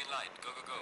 green light. Go, go, go.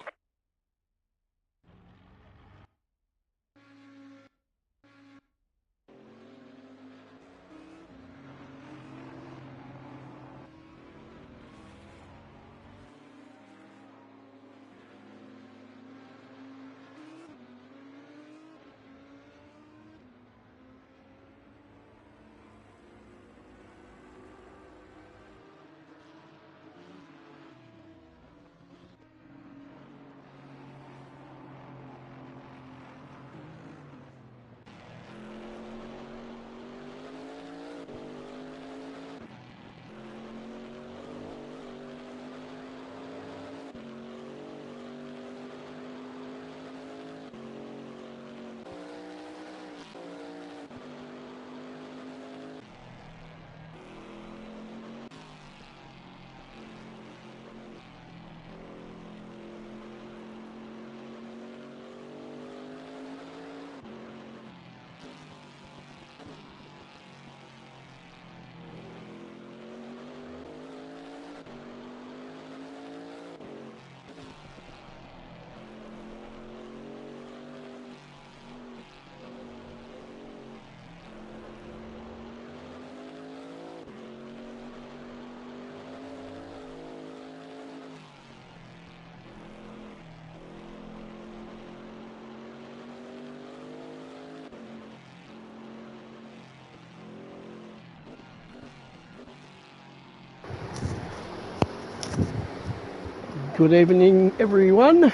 Good evening everyone,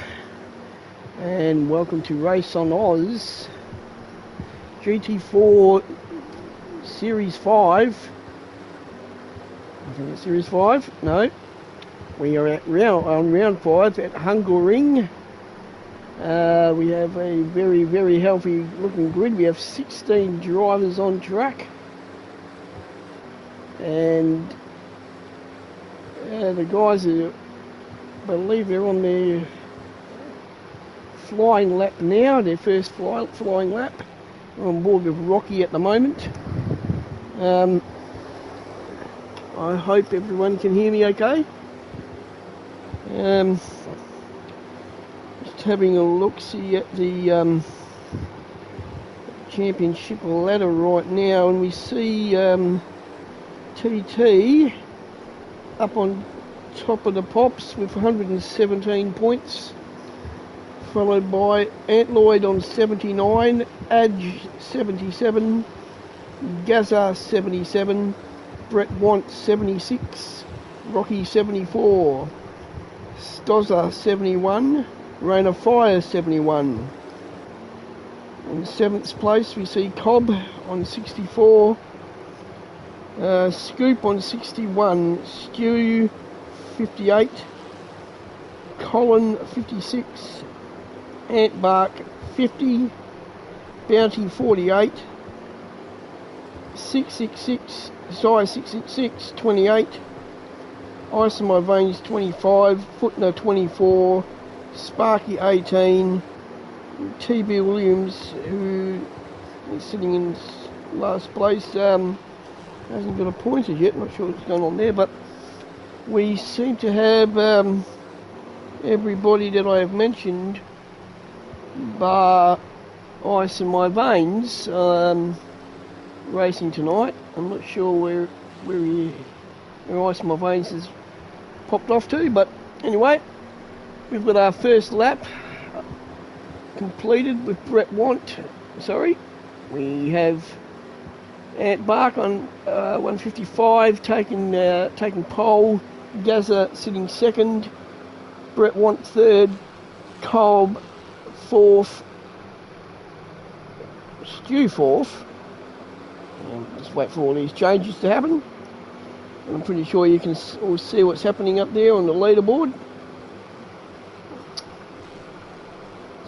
and welcome to Race on Oz GT4 Series 5. I think it's Series 5, no. We are on round 5 at Hungaroring. We have a very healthy looking grid. We have 16 drivers on track, and the guys are, I believe they're on their flying lap now, their first flying lap. We're on board with Rocky at the moment. I hope everyone can hear me okay. Just having a look-see at the championship ladder right now, and we see TT up on top of the pops with 117 points, followed by Antloyd on 79, Adge 77, Gaza 77, Brett Want 76, Rocky 74, Stozza 71, Rain of Fire 71. In 7th place we see Cobb on 64, Scoop on 61, Stew 58, Colin 56, Antbark 50, Bounty 48, 666, Sire 666 28, Ice in My Veins 25, Footner 24, Sparky 18, TB Williams, who is sitting in last place, hasn't got appointed yet. Not sure what's going on there, but we seem to have everybody that I have mentioned, bar Ice in My Veins, racing tonight. I'm not sure where Ice in My Veins has popped off to, but anyway, we've got our first lap completed with Brett Want. We have Antbark on 155 taking pole, Gaza sitting second, Brett Want third, Kolb fourth, Stew fourth. Just wait for all these changes to happen. I'm pretty sure you can all see what's happening up there on the leaderboard.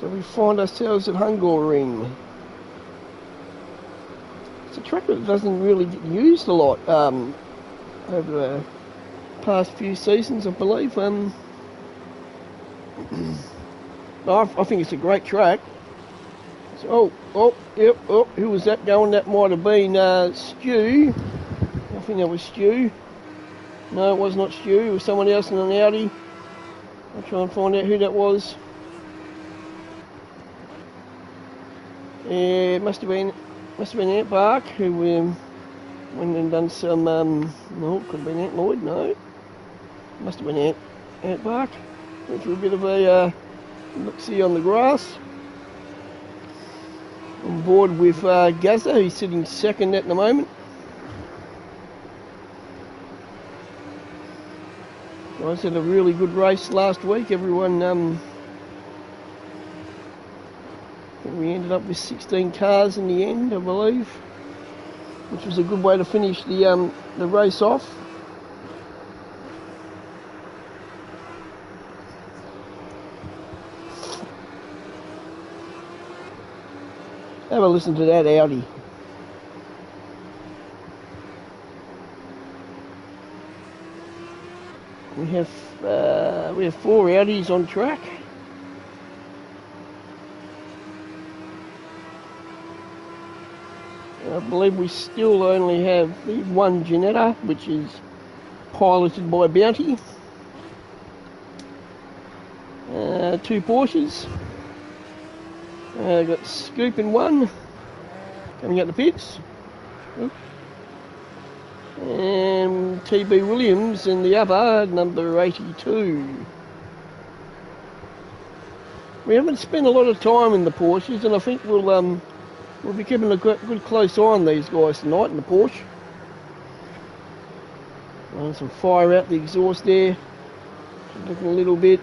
So we find ourselves at Hungaroring. It's a track that doesn't really get used a lot over the past few seasons, I believe. I think it's a great track. So, who was that going? That might have been Stu. I think that was Stu. No, it was not Stu. It was someone else in an Audi. I Try and find out who that was. Yeah, it must have been Ant Bark who went and done some. No, it could have been Ant Lloyd. No, must have been Ant Bark. Went for a bit of a look-see on the grass. On board with Gazza, who's sitting second at the moment. Guys had a really good race last week. Everyone, we ended up with 16 cars in the end, I believe, which was a good way to finish the race off. Have a listen to that Audi. We have 4 Audis on track. I believe we still only have the one Ginetta, which is piloted by Bounty. 2 Porsches. Got Scoop in 1, coming out the pits. And TB Williams in the other, number 82. We haven't spent a lot of time in the Porsches, and I think we'll be keeping a good close eye on these guys tonight in the Porsche. Some fire out the exhaust there. Looking a little bit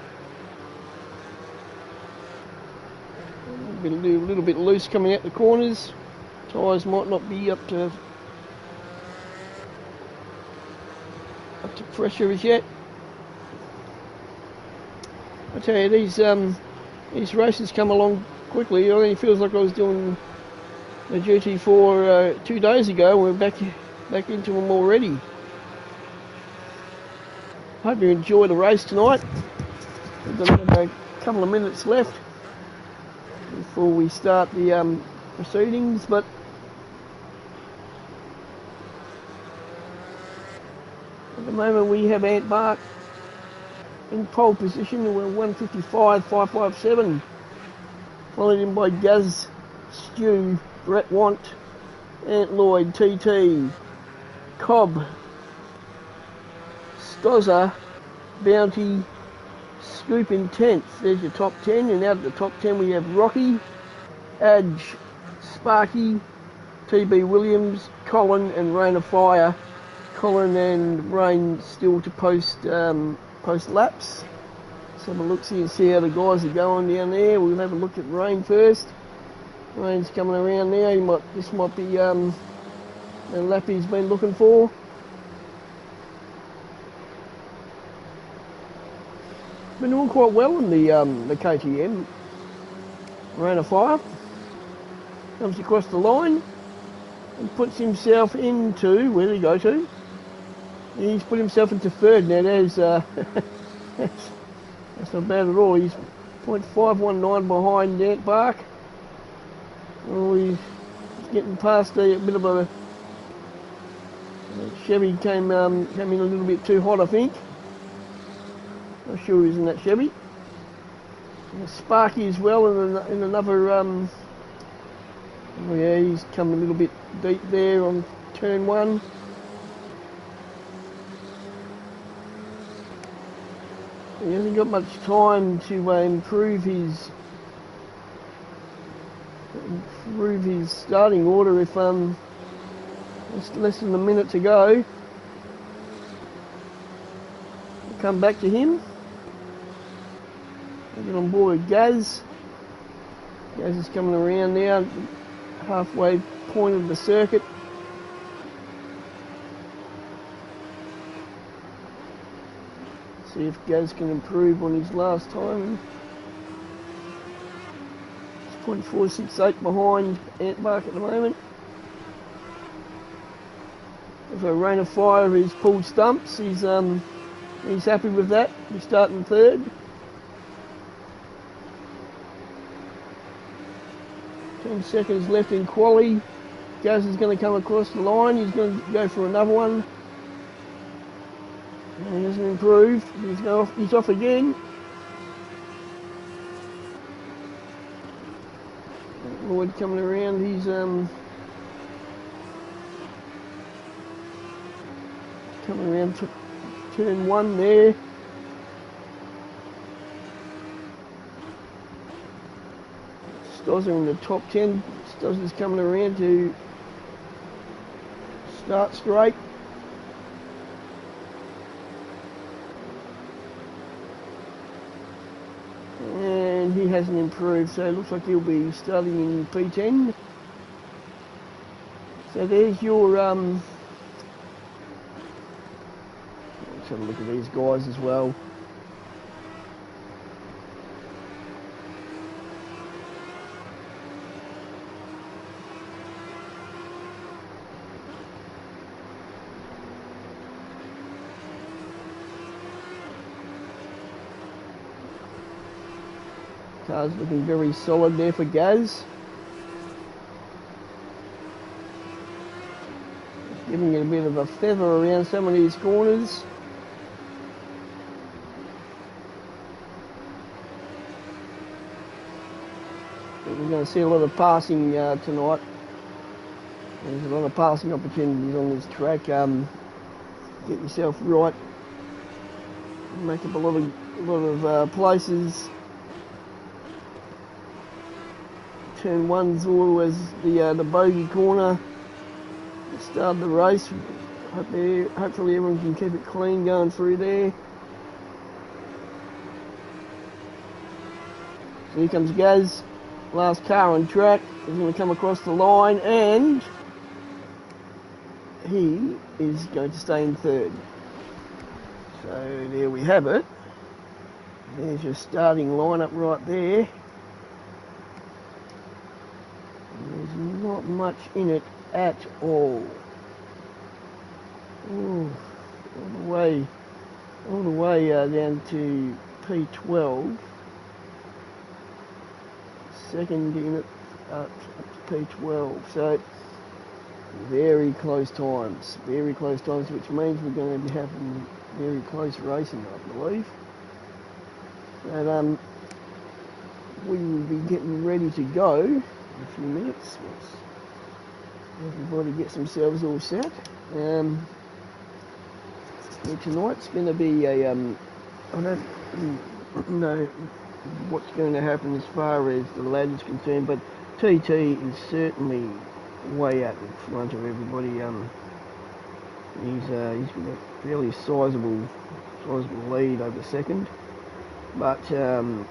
loose coming out the corners. Tyres might not be up to pressure as yet. I tell you, these races come along quickly. It only feels like I was doing the GT4 2 days ago. We're back into them already. Hope you enjoy the race tonight. We've got a couple of minutes left before we start the proceedings, but at the moment we have Ant Bark in pole position. We're 155.557, followed in by Gaz, Stu, Brett Want, Ant Lloyd, TT, Cobb, Stozza, Bounty, Scoop in 10th. There's your top 10, and out of the top 10 we have Rocky, Adge, Sparky, TB Williams, Colin and Rain of Fire. Colin and Rain still to post laps. Let's have a look, see how the guys are going down there. We'll have a look at Rain first. Rain's coming around now. This might be the lap he's been looking for. Been doing quite well in the KTM. Rain of Fire comes across the line and puts himself into, where did he go to? He's put himself into third now. That's not bad at all. He's 0.519 behind Ant Bark. Well, he's getting past a bit of a Chevy came in a little bit too hot, I think. Not sure he's in that Chevy. And Sparky as well in another. Oh yeah, he's come a little bit deep there on turn 1. He hasn't got much time to improve his starting order. If it's less than a minute to go, we'll come back to him. We'll get on board with Gaz. Gaz is coming around now, halfway point of the circuit. See if Gaz can improve on his last time. It's 0.468 behind Ant Bark at the moment. There's a Rain of Fire who's pulled stumps. He's happy with that. He's starting third. 10 seconds left in quali. Gaz is going to come across the line. He's going to go for another one. And he hasn't improved. He's off again. avoid coming around. He's coming around to turn 1 there. Stozzer in the top 10. Stozzer's coming around to start straight. And he hasn't improved, so it looks like he'll be starting in P10. So there's your let's have a look at these guys as well. Car's looking very solid there for Gaz. Giving it a bit of a feather around some of these corners. But we're going to see a lot of passing tonight. There's a lot of passing opportunities on this track. Get yourself right. Make up a lot of places. Turn 1's always the bogey corner. Start the race. Hopefully everyone can keep it clean going through there. So here comes Gaz, last car on track. He's going to come across the line and he is going to stay in 3rd. So there we have it. There's your starting lineup right there. There's not much in it at all. Ooh, all the way down to P12. Second unit up to P12. So very close times, which means we're going to be having very close racing, I believe. And we will be getting ready to go in a few minutes. Everybody gets themselves all set. Tonight's going to be a, I don't know what's going to happen as far as the lad is concerned, but TT is certainly way out in front of everybody. He's got a fairly sizable lead over second, but you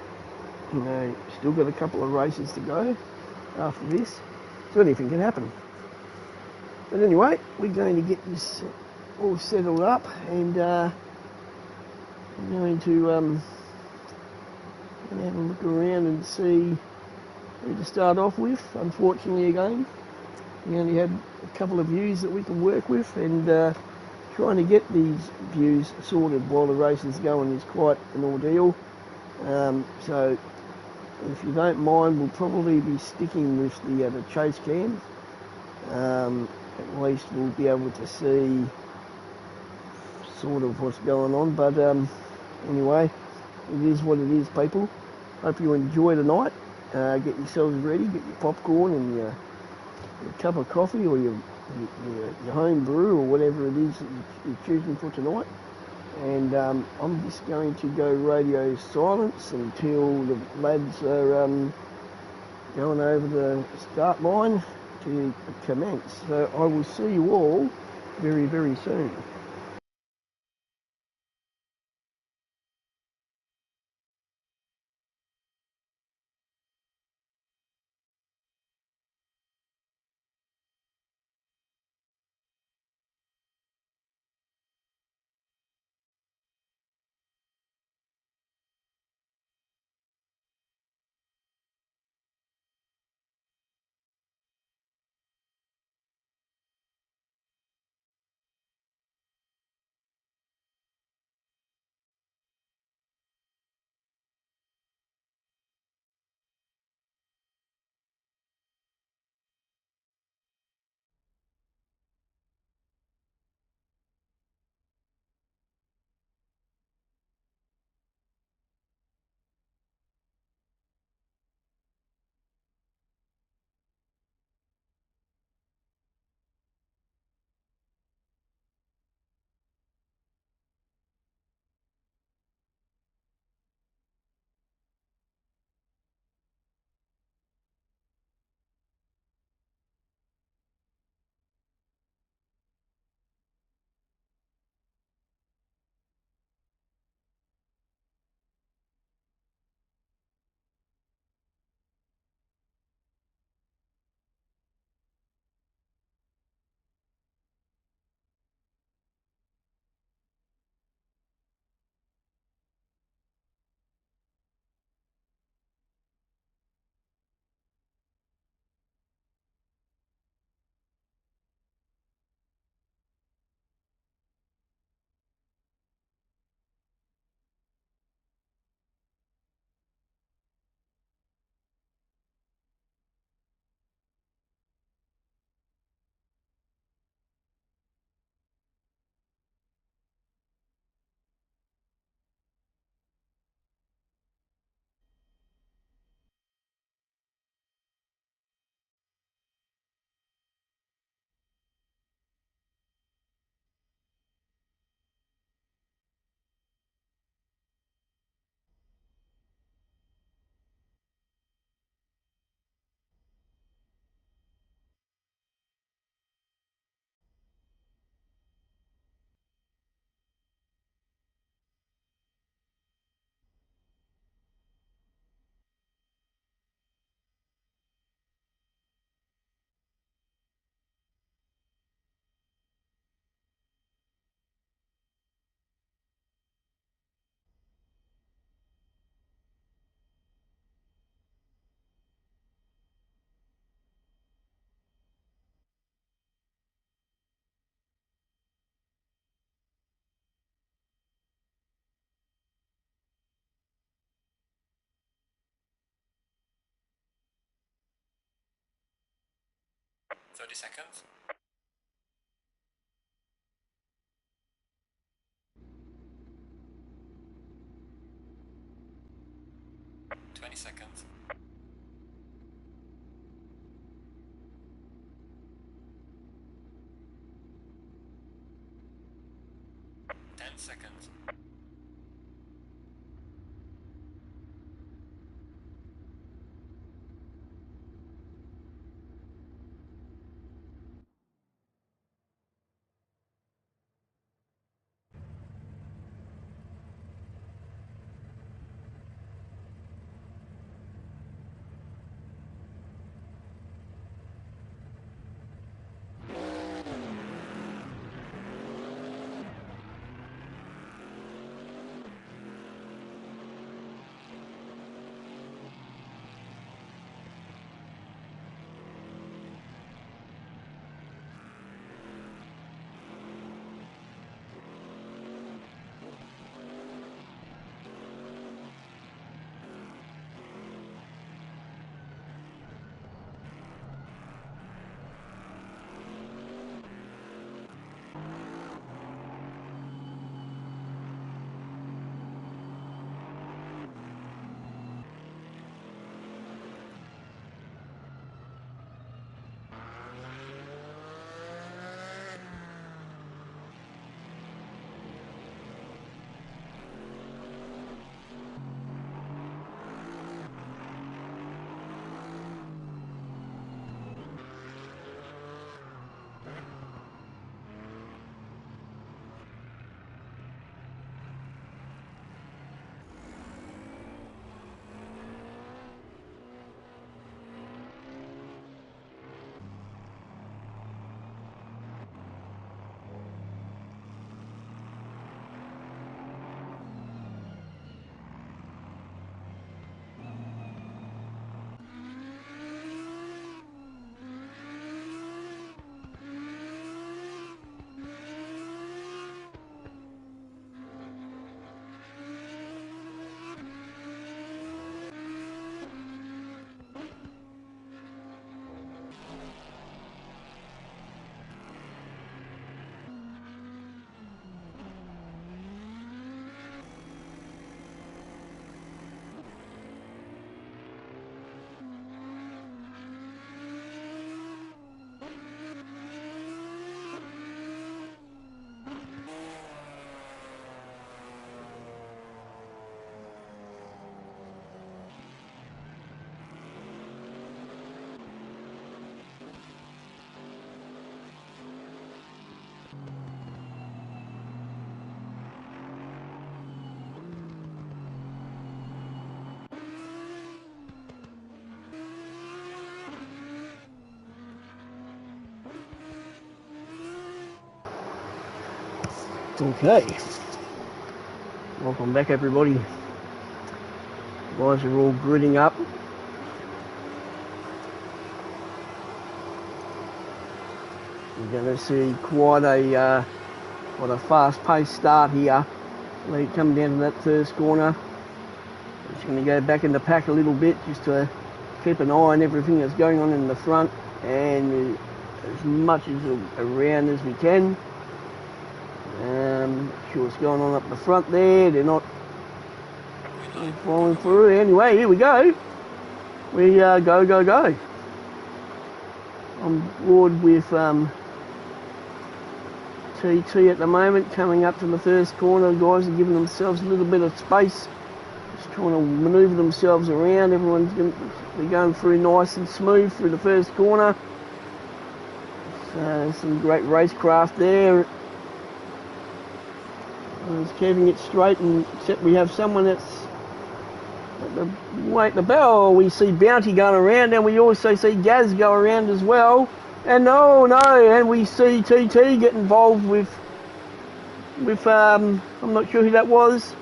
know, still got a couple of races to go after this, so anything can happen. But anyway, we're going to get this all settled up, and we're going to have a look around and see who to start off with. Unfortunately, again, we only had a couple of views that we can work with, and trying to get these views sorted while the race is going is quite an ordeal. So if you don't mind, we'll probably be sticking with the chase cam. At least we'll be able to see sort of what's going on, but anyway, it is what it is, people. Hope you enjoy the night. Get yourselves ready, get your popcorn and your cup of coffee, or your home brew, or whatever it is that you're choosing for tonight. And I'm just going to go radio silence until the lads are going over the start line to commence. So I will see you all very, very soon. 30 seconds. 20 seconds. 10 seconds. Okay, welcome back everybody. You guys are all gritting up. You're going to see quite a fast-paced start here. Lead coming down to that first corner. Just going to go back in the pack a little bit just to keep an eye on everything that's going on in the front and as much as around as we can. Sure what's going on up the front there. They're not falling through. Anyway, here we go. We go. I'm board with TT at the moment, coming up to the first corner. Guys are giving themselves a little bit of space, just trying to manoeuvre themselves around. They're going through nice and smooth through the first corner. So, some great racecraft there. It's keeping it straight, and except we have someone that's at the bell. We see Bounty going around, and we also see Gaz go around as well. And and we see TT get involved with I'm not sure who that was.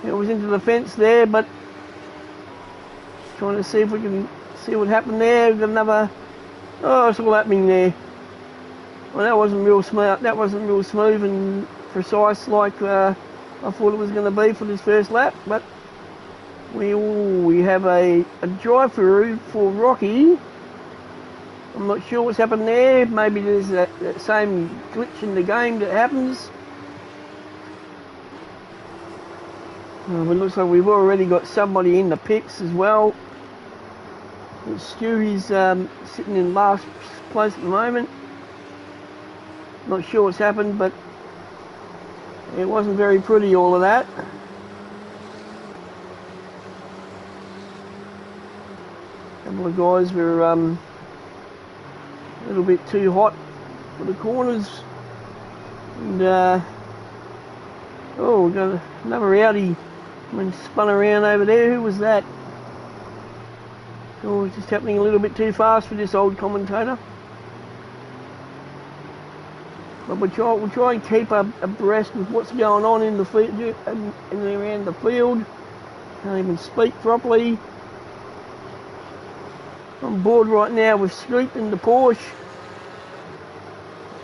It was into the fence there, but trying to see if we can see what happened there. We've got another. Oh, it's all happening there. Well, that wasn't real smart. That wasn't real smooth and precise like I thought it was going to be for this first lap. But we have a drive-through for Rocky. I'm not sure what's happened there. Maybe there's that same glitch in the game that happens. But it looks like we've already got somebody in the pits as well. Stu is sitting in last place at the moment. Not sure what's happened, but it wasn't very pretty, all of that. A couple of guys were a little bit too hot for the corners. And oh, we've got another Audi when spun around over there. Who was that? Oh, it's just happening a little bit too fast for this old commentator. But we'll try and keep abreast with what's going on in the field, in and around the field. Can't even speak properly. On board right now with Scoop in the Porsche.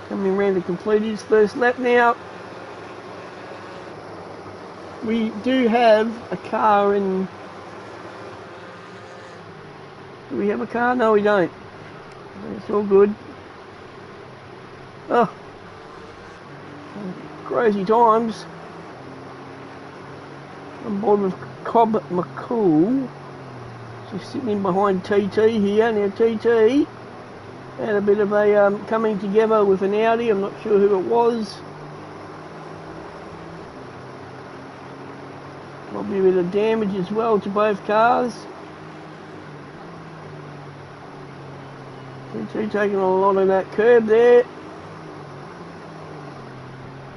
Coming around to complete his first lap now. We do have a car in... Do we have a car? No, we don't. It's all good. Oh. Crazy times. On board with Cobb McCool. Just sitting in behind TT here. Now TT had a bit of a coming together with an Audi. I'm not sure who it was. Probably a bit of damage as well to both cars. TT taking a lot of that curb there.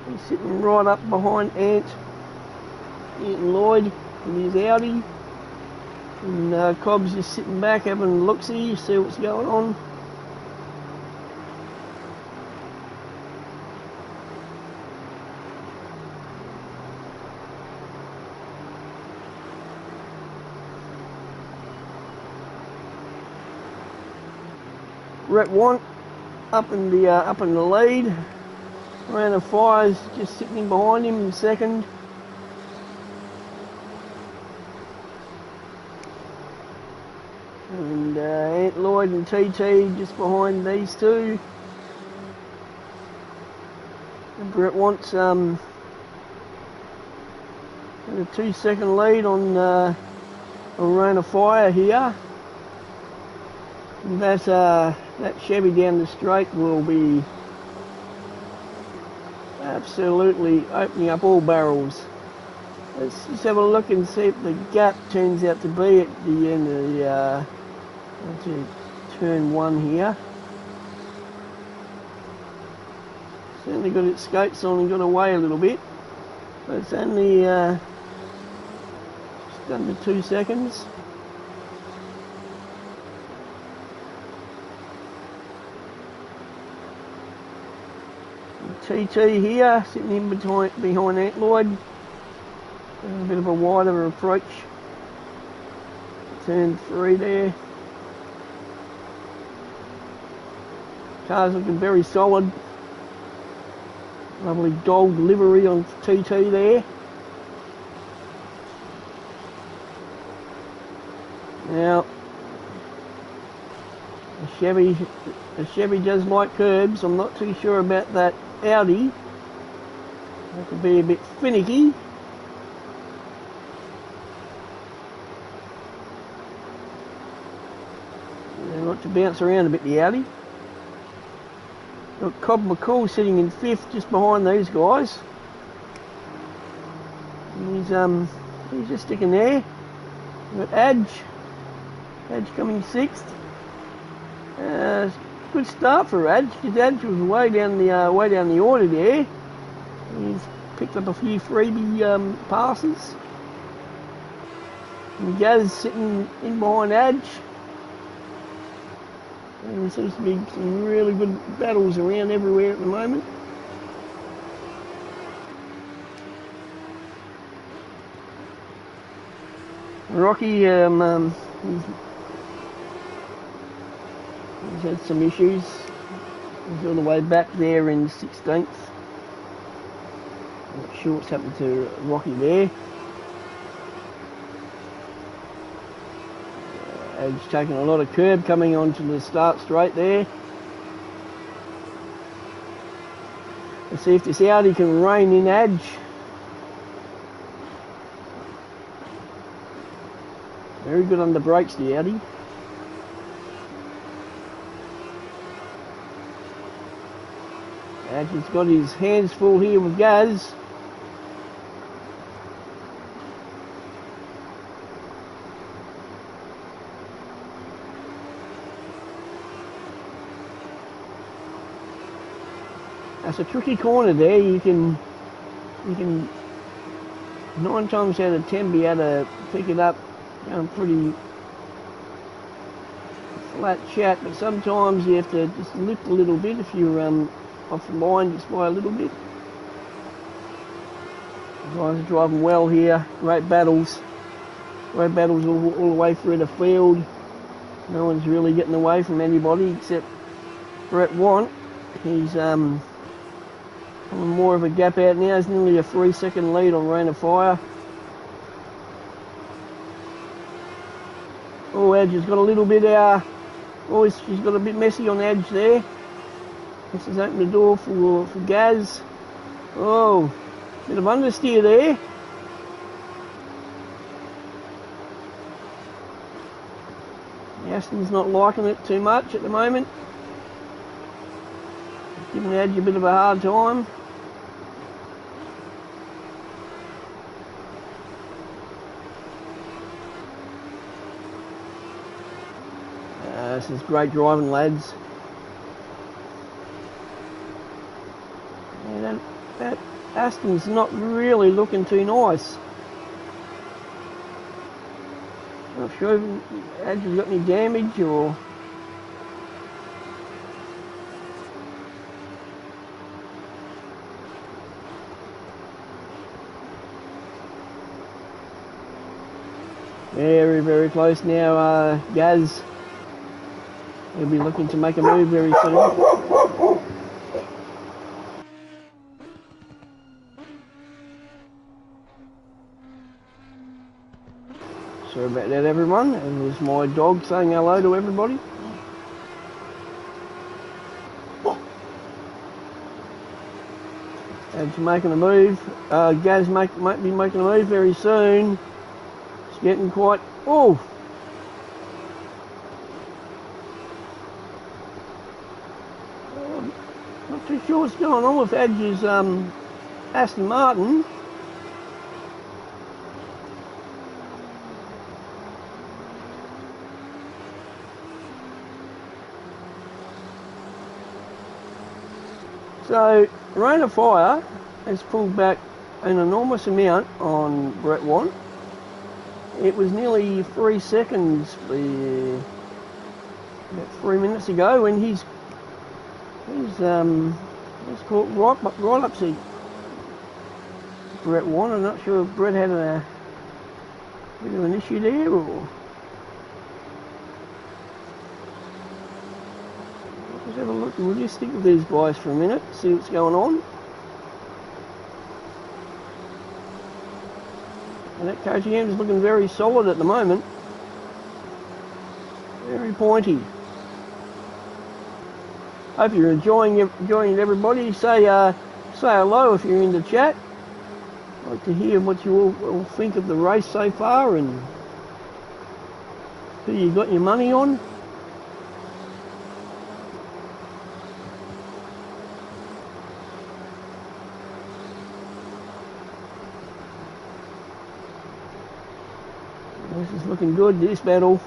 He's sitting right up behind Ant Lloyd in his Audi. And Cobb's just sitting back having a look-see, see what's going on. Rep 1 up in the lead. Round of Fire's just sitting in behind him in second. And Ant Lloyd and TT just behind these two. And Brett wants a 2-second lead on Rain of Fire here. And that Chevy down the straight will be absolutely opening up all barrels. Let's just have a look and see if the gap turns out to be at the end of the turn 1 here. Certainly got its skates on and got away a little bit, but it's only just under 2 seconds. TT here, sitting in behind Ant Lloyd. A bit of a wider approach. Turn 3 there. Car's looking very solid. Lovely gold livery on TT there. Now, the Chevy does like curbs. I'm not too sure about that Audi. That could be a bit finicky. They like to bounce around a bit, the Audi. Got Cobb McCool sitting in 5th just behind these guys. And he's just sticking there. We've got Adge coming 6th. Good start for Adge, because Adge was way down the order there. He's picked up a few freebie passes. And Gaz sitting in behind Adge. And there seems to be some really good battles around everywhere at the moment. Rocky, he's had some issues. He's all the way back there in 16th. I'm not sure what's happened to Rocky there. Edge taking a lot of curb coming onto the start straight there. Let's see if this Audi can rein in Edge. Very good on the brakes, the Audi. Edge has got his hands full here with Gaz. That's a tricky corner there. You can 9 times out of 10 be able to pick it up going pretty flat chat, but sometimes you have to just lift a little bit if you're off the line just by a little bit. The guys are driving well here. Great battles all the way through the field. No one's really getting away from anybody except Brett Want. He's more of a gap out now. He's nearly a 3-second lead on Rain of Fire. Oh, Edge has got a little bit, she's got a bit messy on Edge there. This has opened the door for Gaz. Oh, bit of understeer there. Aston's not liking it too much at the moment. Giving Edge a bit of a hard time. This is great driving, lads. Yeah, that Aston's not really looking too nice. Not sure if Edge has got any damage or... Very, very close now, Gaz. He'll be looking to make a move very soon. Sorry about that, everyone. It was my dog saying hello to everybody. Edge making a move. Gaz might be making a move very soon. It's getting quite... Oh! Not too sure what's going on with Edge's Aston Martin. So, Rain of Fire has pulled back an enormous amount on Brett Want. It was nearly 3 seconds about 3 minutes ago when he's caught right up to Brett Want. I'm not sure if Brett had a bit of an issue there or... Let's have a look. We'll just stick with these guys for a minute, see what's going on. And that KTM is looking very solid at the moment. Very pointy. Hope you're enjoying it, everybody. Say hello if you're in the chat. I'd like to hear what you all think of the race so far and who you got your money on. This is looking good, this battle.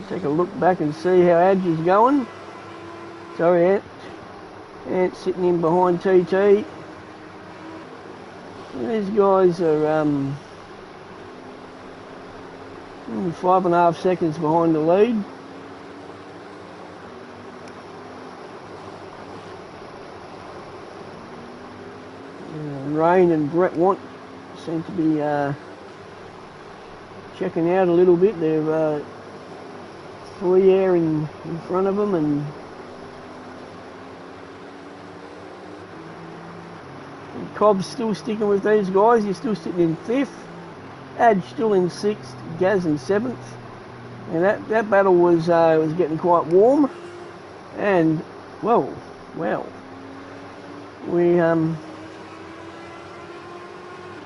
Take a look back and see how Edge is going. Sorry, Ant sitting in behind TT. These guys are only 5.5 seconds behind the lead. Rain and Brett Want seem to be checking out a little bit. They're free air in front of them, and Cobb's still sticking with these guys. He's still sitting in 5th. Adge still in 6th. Gaz in 7th. And that battle was getting quite warm. And well, we have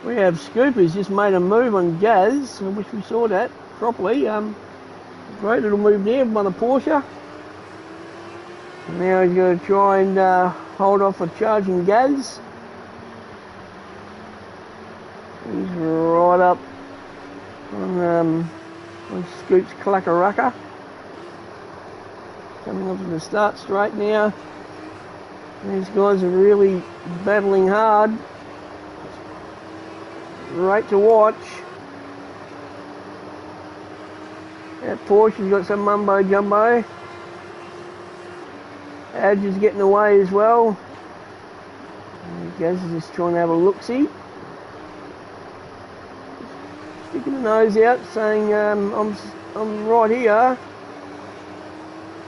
Scoopers just made a move on Gaz. I wish we saw that properly. Great little move there by the Porsche. Now he's going to try and hold off a charging Gaz. He's right up on Scoop's Clackaracka. Coming up to the start straight now. These guys are really battling hard. Great to watch. That Porsche's got some mumbo jumbo. Adge is getting away as well. Gaz is just trying to have a look-see. Sticking the nose out, saying, I'm right here.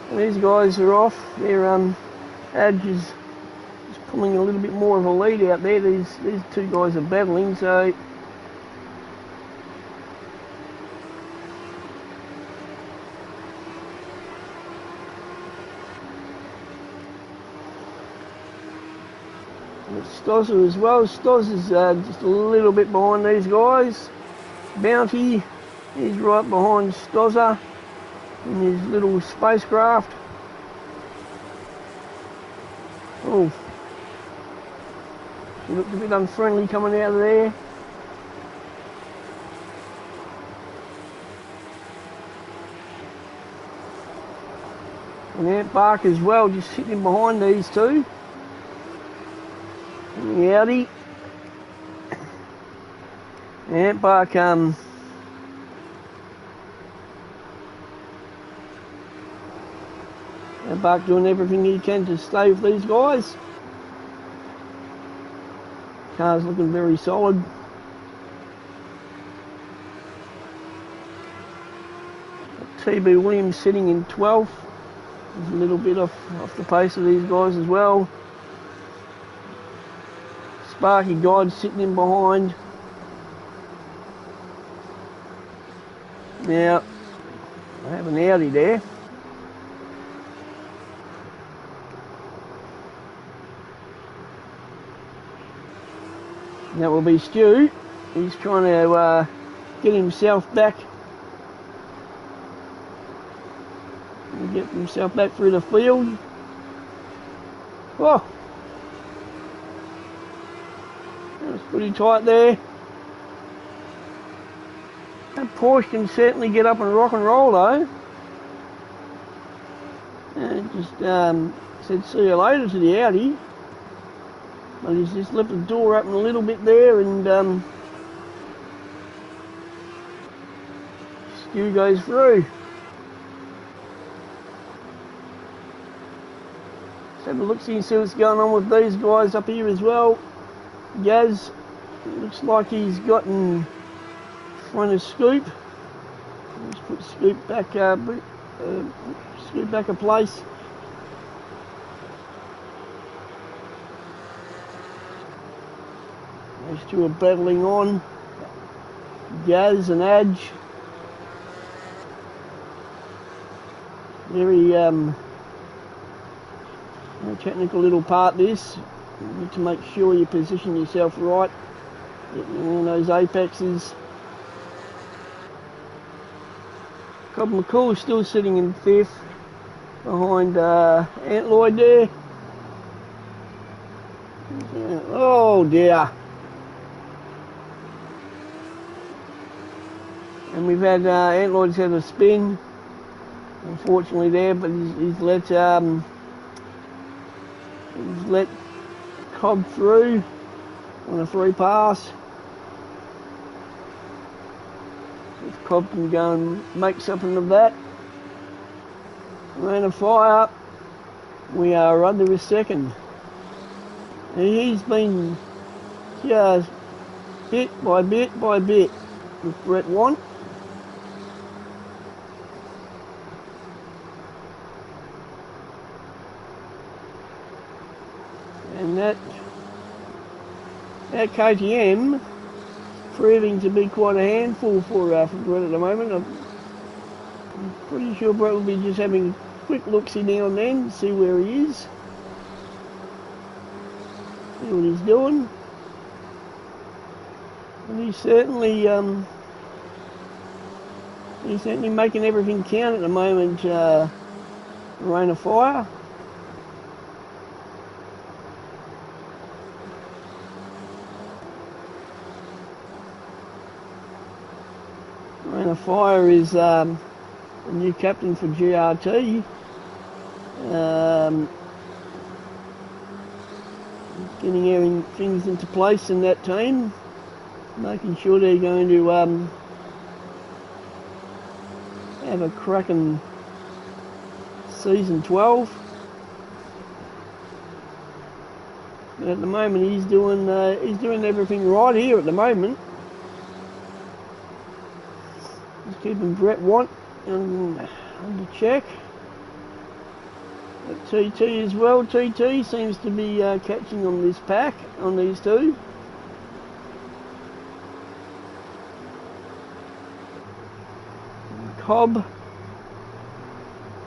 And these guys are off. They're Adge is pulling a little bit more of a lead out there. These two guys are battling, so Stozza as well. Stozza's just a little bit behind these guys. Bounty, he's right behind Stozza in his little spacecraft. Oh, he looked a bit unfriendly coming out of there. And Ant Bark as well, just sitting behind these two. And the Audi. Ant Bark, Ant Bark doing everything he can to stay with these guys. Car's looking very solid. TB Williams sitting in 12th. He's a little bit off the pace of these guys as well. Sparky Guide sitting in behind. Now, I have an Audi there. That will be Stu. He's trying to get himself back. Get himself back through the field. Oh, that was pretty tight there. That Porsche can certainly get up and rock and roll though. And just said see you later to the Audi. But he's just left the door open a little bit there, and Stu goes through. Let's have a look, see what's going on with these guys up here as well. Gaz, looks like he's gotten in front of Scoop. Let's put Scoop back, Scoop back a place. Those two are battling on. Gaz and Adge. Very technical little part this. You need to make sure you position yourself right. Getting all those apexes. Cobb McCool is still sitting in 5th behind Ant Lloyd there. Oh dear. And we've had Ant Lloyd's had a spin, unfortunately there, but he's let Cobb through on a free pass. If Cobb can go and make something of that. Rain of fire. We are under a second. And he's been just bit by bit by bit with Brett Want. And that KTM proving to be quite a handful for Brett at the moment. I'm pretty sure Brett will be just having quick looks-y now and then, see where he is, see what he's doing. And he's certainly making everything count at the moment. Rain of Fire. Rain of Fire is the new captain for GRT. Getting things into place in that team, making sure they're going to have a cracking season 12. But at the moment he's doing everything right here at the moment. He's keeping Brett Watt under check. At TT as well. TT seems to be catching on this pack, on these two. Cobb.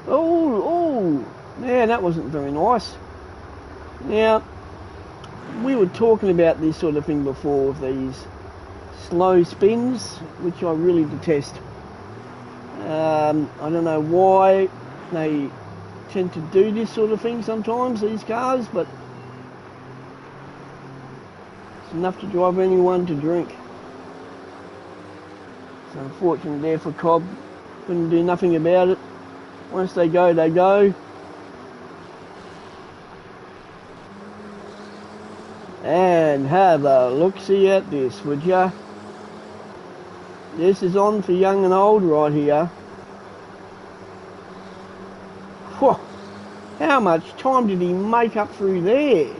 Oh, yeah, that wasn't very nice. Now, we were talking about this sort of thing before, with these slow spins, which I really detest. I don't know why they tend to do this sort of thing sometimes, these cars, but it's enough to drive anyone to drink. It's unfortunate there for Cobb. Couldn't do nothing about it. Once they go, they go. And have a look-see at this, would ya? This is on for young and old right here. Whew. How much time did he make up through there?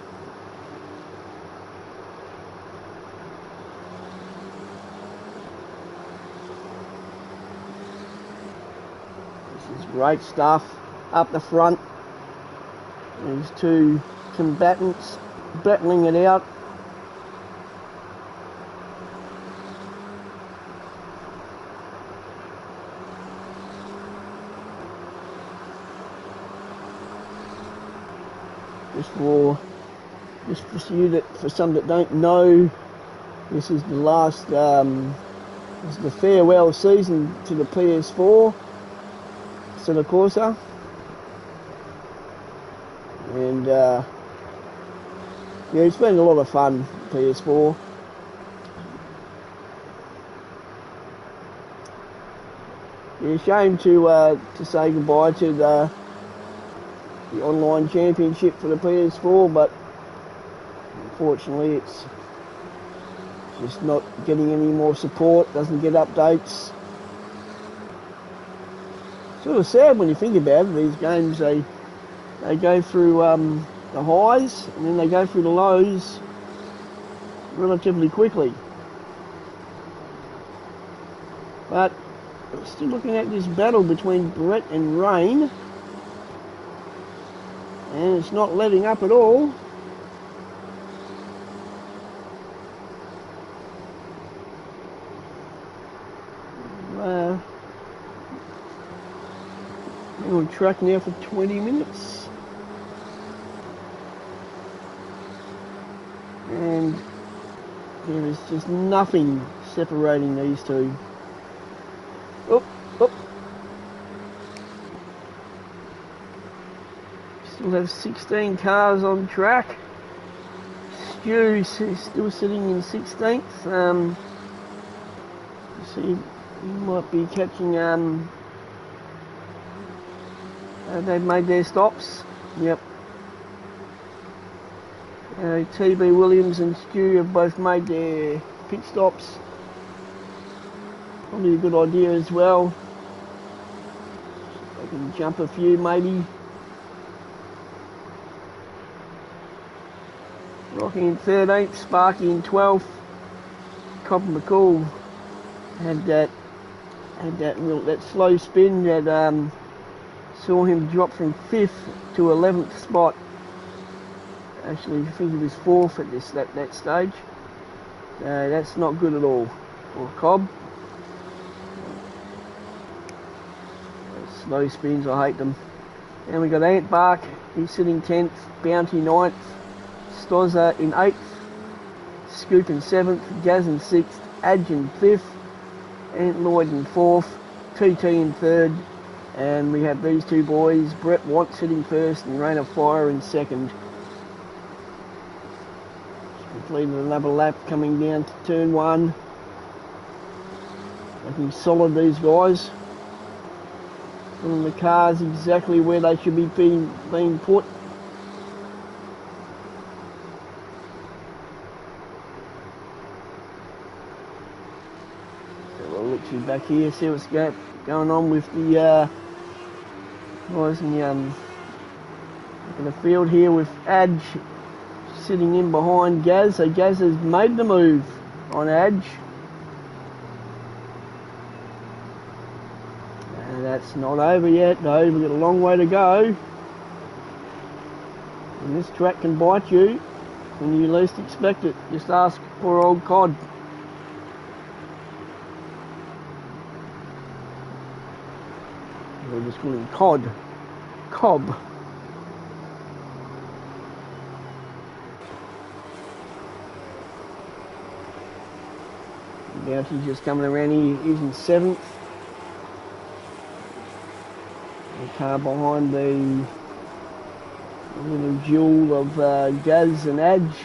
This is great stuff. Up the front, these two combatants battling it out. For some that don't know, this is the last, this is the farewell season to the Ps4 Corsa, and yeah, it's been a lot of fun, Ps4. Yeah, shame to say goodbye to the online championship for the Ps4, but unfortunately it's just not getting any more support, doesn't get updates. Sort of sad when you think about it. These games, they go through the highs and then they go through the lows relatively quickly. But still looking at this battle between Brett and Rain, and it's not letting up at all. We're on track now for 20 minutes. And there is just nothing separating these two. Oh. Still have 16 cars on track. Stu is still sitting in 16th. See, he might be catching. They've made their stops. Yep. TB Williams and Stu have both made their pit stops. Probably a good idea as well. They can jump a few maybe. Rocky in 13th, Sparky in 12th. Copper McCall had that slow spin that saw him drop from 5th to 11th spot. Actually, I think he was 4th at that stage. That's not good at all. Or Cobb. Slow spins, I hate them. And we got Ant Bark, he's sitting 10th, Bounty 9th, Stozza in 8th, Scoop in 7th, Gaz in 6th, Adge in 5th, Ant Lloyd in 4th, TT in 3rd, and we have these two boys, Brett Watt sitting 1st and Rain of Fire in 2nd. Completed another lap coming down to turn 1. Looking solid, these guys. Putting the cars exactly where they should be being put. So we'll look you back here, see what's going on with the guys in the field here with Adge sitting in behind Gaz. So Gaz has made the move on Adge. That's not over yet, though. We've got a long way to go. And this track can bite you when you least expect it. Just ask poor old Cod. We'll just call him Cod. Cobb. Bounty's just coming around here. He's in 7th. The car behind the little jewel of Gaz and Adge,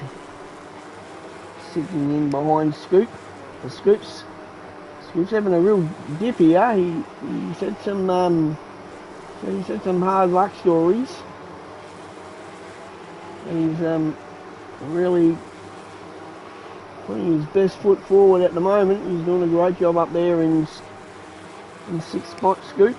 sitting in behind Scoop. The Scoop's having a real dip here. He said some hard luck stories. And he's really putting his best foot forward at the moment. He's doing a great job up there in 6th spot, Scoop.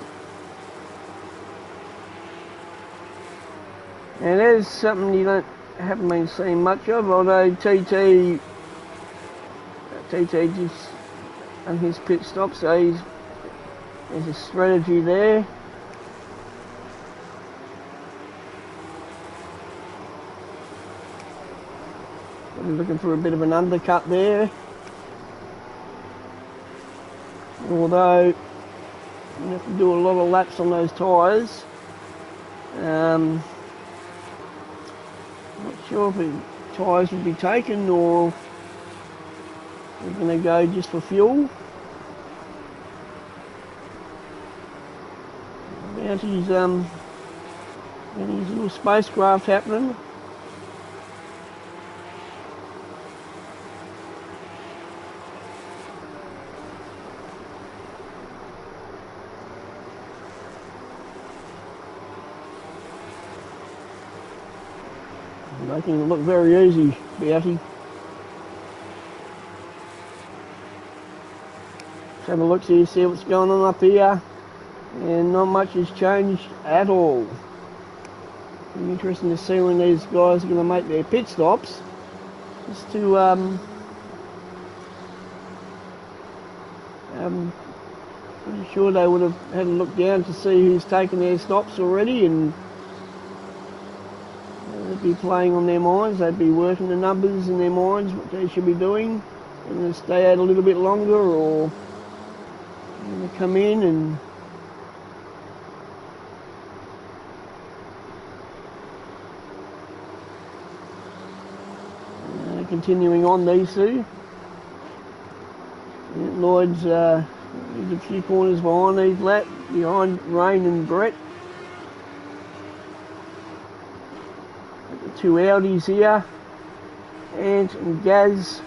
And there's something you haven't been seeing much of, although TT just on his pit stop, so there's a strategy there. I'm looking for a bit of an undercut there. Although you have to do a lot of laps on those tyres. Not sure if the tyres will be taken or we're going to go just for fuel. Bounty's getting his little spacecraft happening. Making it look very easy, Bounty. Let's have a look here, see what's going on up here. And not much has changed at all. It'll be interesting to see when these guys are going to make their pit stops. Just to pretty sure they would have had a look down to see who's taken their stops already, and they'd be playing on their minds. They'd be working the numbers in their minds, what they should be doing, and stay out a little bit longer, or come in and continuing on these two. Lloyd's he's a few corners behind these laps, behind Rain and Brett. The two Audis here, Ant and Gaz.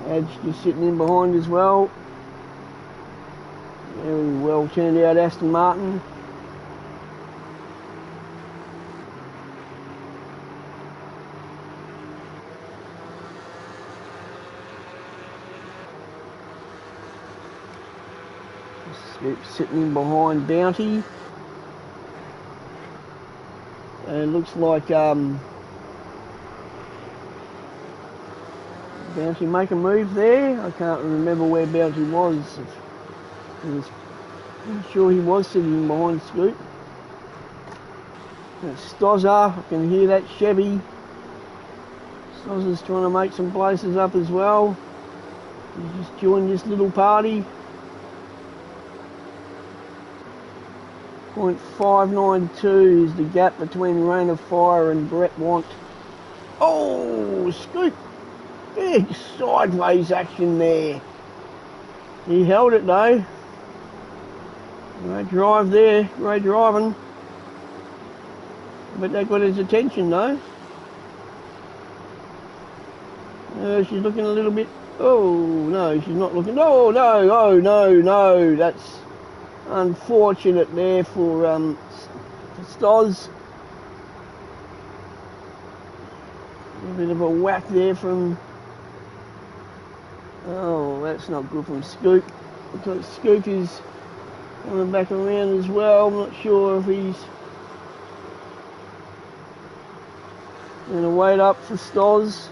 Adge just sitting in behind as well. Very well turned out Aston Martin. Sitting in behind Bounty. And it looks like Bounty make a move there. I can't remember where Bounty was. I'm sure he was sitting behind Scoot. That's Stozza, I can hear that Chevy. Stozza's trying to make some places up as well. He's just joined this little party. .592 is the gap between Rain of Fire and Brett Want. Oh, Scoot! Big sideways action there. He held it though. Great drive there, great driving. But that got his attention though. She's looking a little bit. Oh no, she's not looking. Oh no, oh no, no. That's unfortunate there for Stoz. A bit of a whack there from. Oh, that's not good from Scoop. Because Scoop is coming back around as well. I'm not sure if he's going to wait up for Stoz.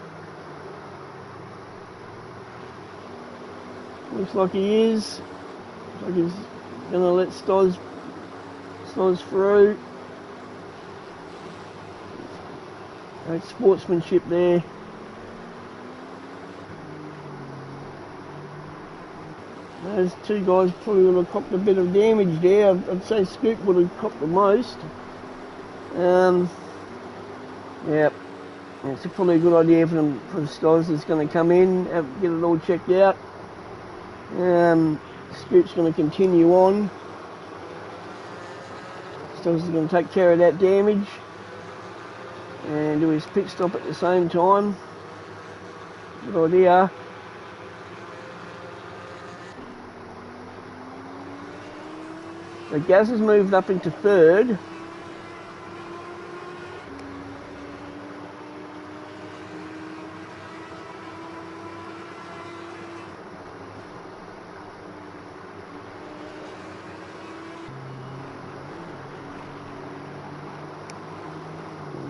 Looks like he is. Looks like he's going to let Stoz through. Great sportsmanship there. Those two guys probably would have copped a bit of damage there. I'd say Scoop would have copped the most. Yeah, it's probably a good idea for Stoz that's going to come in, get it all checked out. Scoop's going to continue on. Stoz is going to take care of that damage and do his pit stop at the same time. Good idea. The Gaz has moved up into third.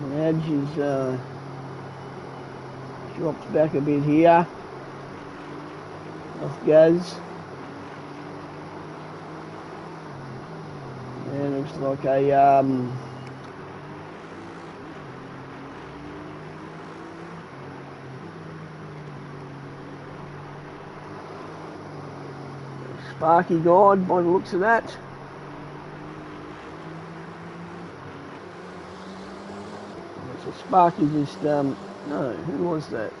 Madge is dropped back a bit here off Gaz. And looks like a Sparky guide by the looks of that. So Sparky just no, who was that?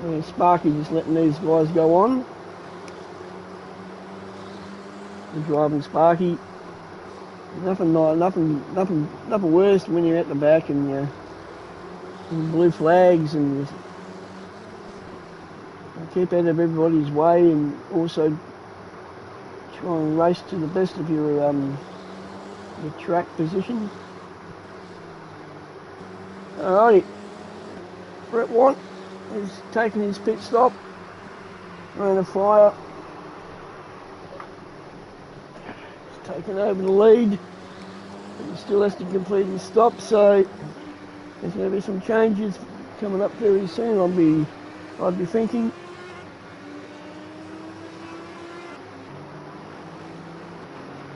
Yeah, Sparky just letting these guys go on. The driving Sparky. Nothing worse than when you're at the back and you're blue flags and you keep out of everybody's way and also try and race to the best of your track position. Alrighty, Brett Want is taking his pit stop. Rain of Fire taking over the lead, but he still has to complete his stop, so there's going to be some changes coming up very soon. I'd be thinking.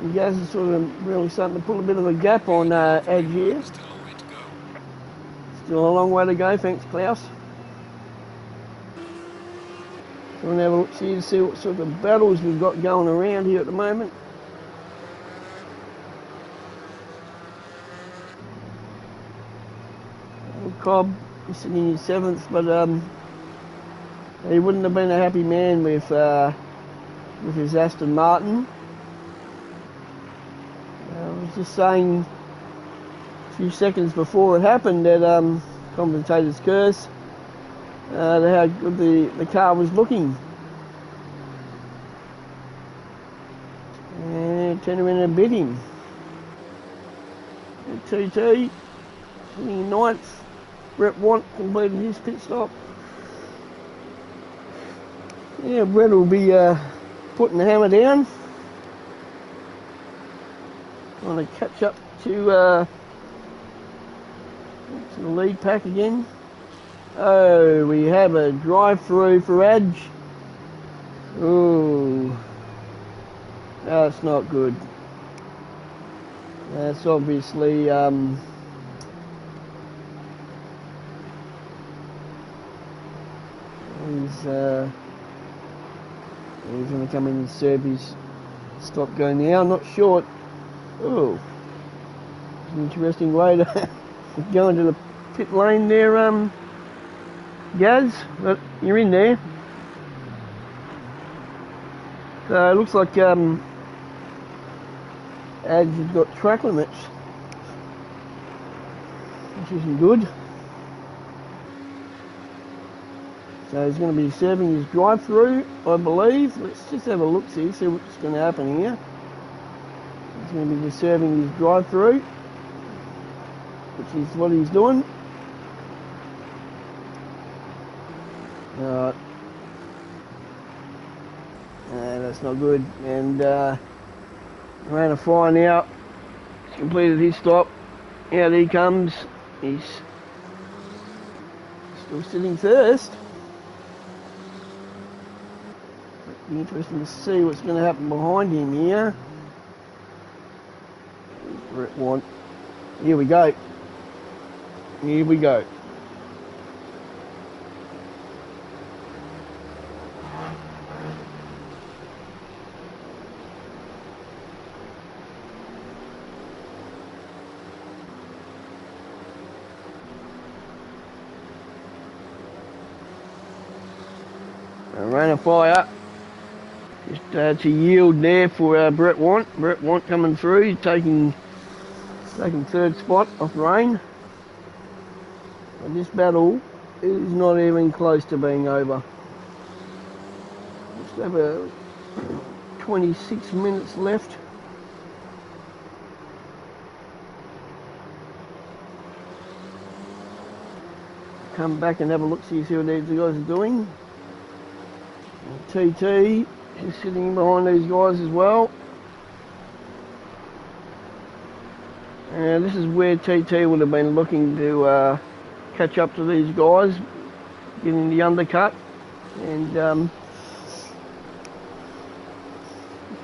The Gaz is sort of really starting to pull a bit of a gap on Edge here. Still a long way to go, thanks Klaus. So we'll have a look here to see what sort of battles we've got going around here at the moment. Cobb is sitting in 7th, but he wouldn't have been a happy man with his Aston Martin. I was just saying a few seconds before it happened that commentator's curse, how good the car was looking. And turned around and bit him. TT sitting in 9th. Brett Want completed his pit stop. Yeah, Brett will be putting the hammer down. Trying to catch up to the lead pack again. Oh, we have a drive-through for Edge. Ooh, that's not good. That's obviously he's going to come in and serve his stop go now. Not short. Oh, it's an interesting way to go into the pit lane there, Gaz. But you're in there. So it looks like Adz has got track limits, which isn't good. So he's going to be serving his drive-through, I believe. Let's just have a look, see what's going to happen here. He's going to be just serving his drive-through, which is what he's doing. Alright. That's not good. And ran a fire now. He's completed his stop. Out he comes. He's still sitting first. It'll be interesting to see what's going to happen behind him here. Brett Want. Here we go. Here we go. Ran a fire. Just to yield there for Brett Want. Brett Want coming through. He's taking third spot off Rain. And this battle is not even close to being over. Just have 26 minutes left. Come back and have a look, see what these guys are doing. And TT is sitting behind these guys as well. And this is where TT would have been looking to catch up to these guys, getting the undercut, and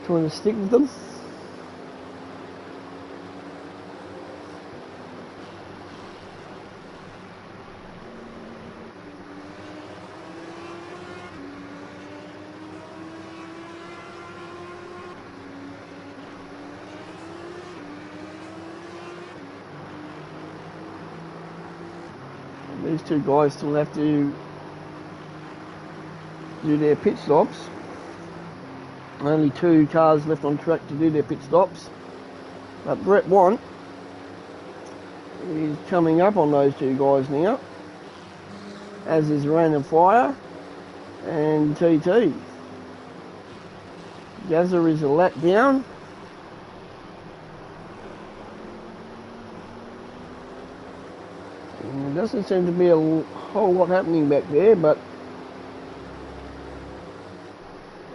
trying to stick with them. These two guys still have to do their pit stops. Only 2 cars left on track to do their pit stops. But Brett Want is coming up on those 2 guys now, as is Rain and Fire and TT. Gazza is a lap down. There doesn't seem to be a whole lot happening back there, but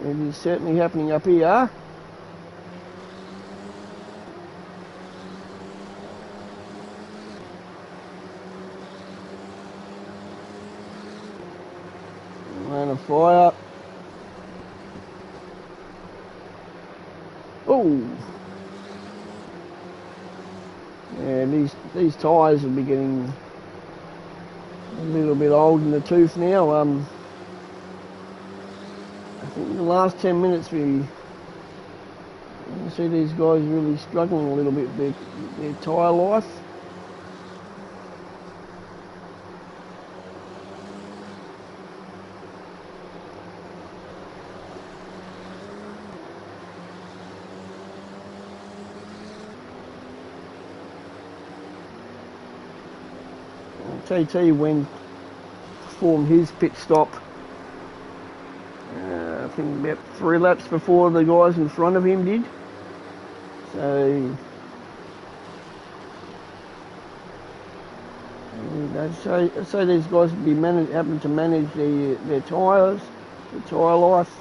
it is certainly happening up here. Ran a fire. Oh! Yeah, these tyres will be getting a little bit old in the tooth now. I think in the last 10 minutes we see these guys really struggling a little bit with their tyre life. TT performed his pit stop I think about 3 laps before the guys in front of him did. So I'd say these guys would be having to manage their tyres, the tyre life.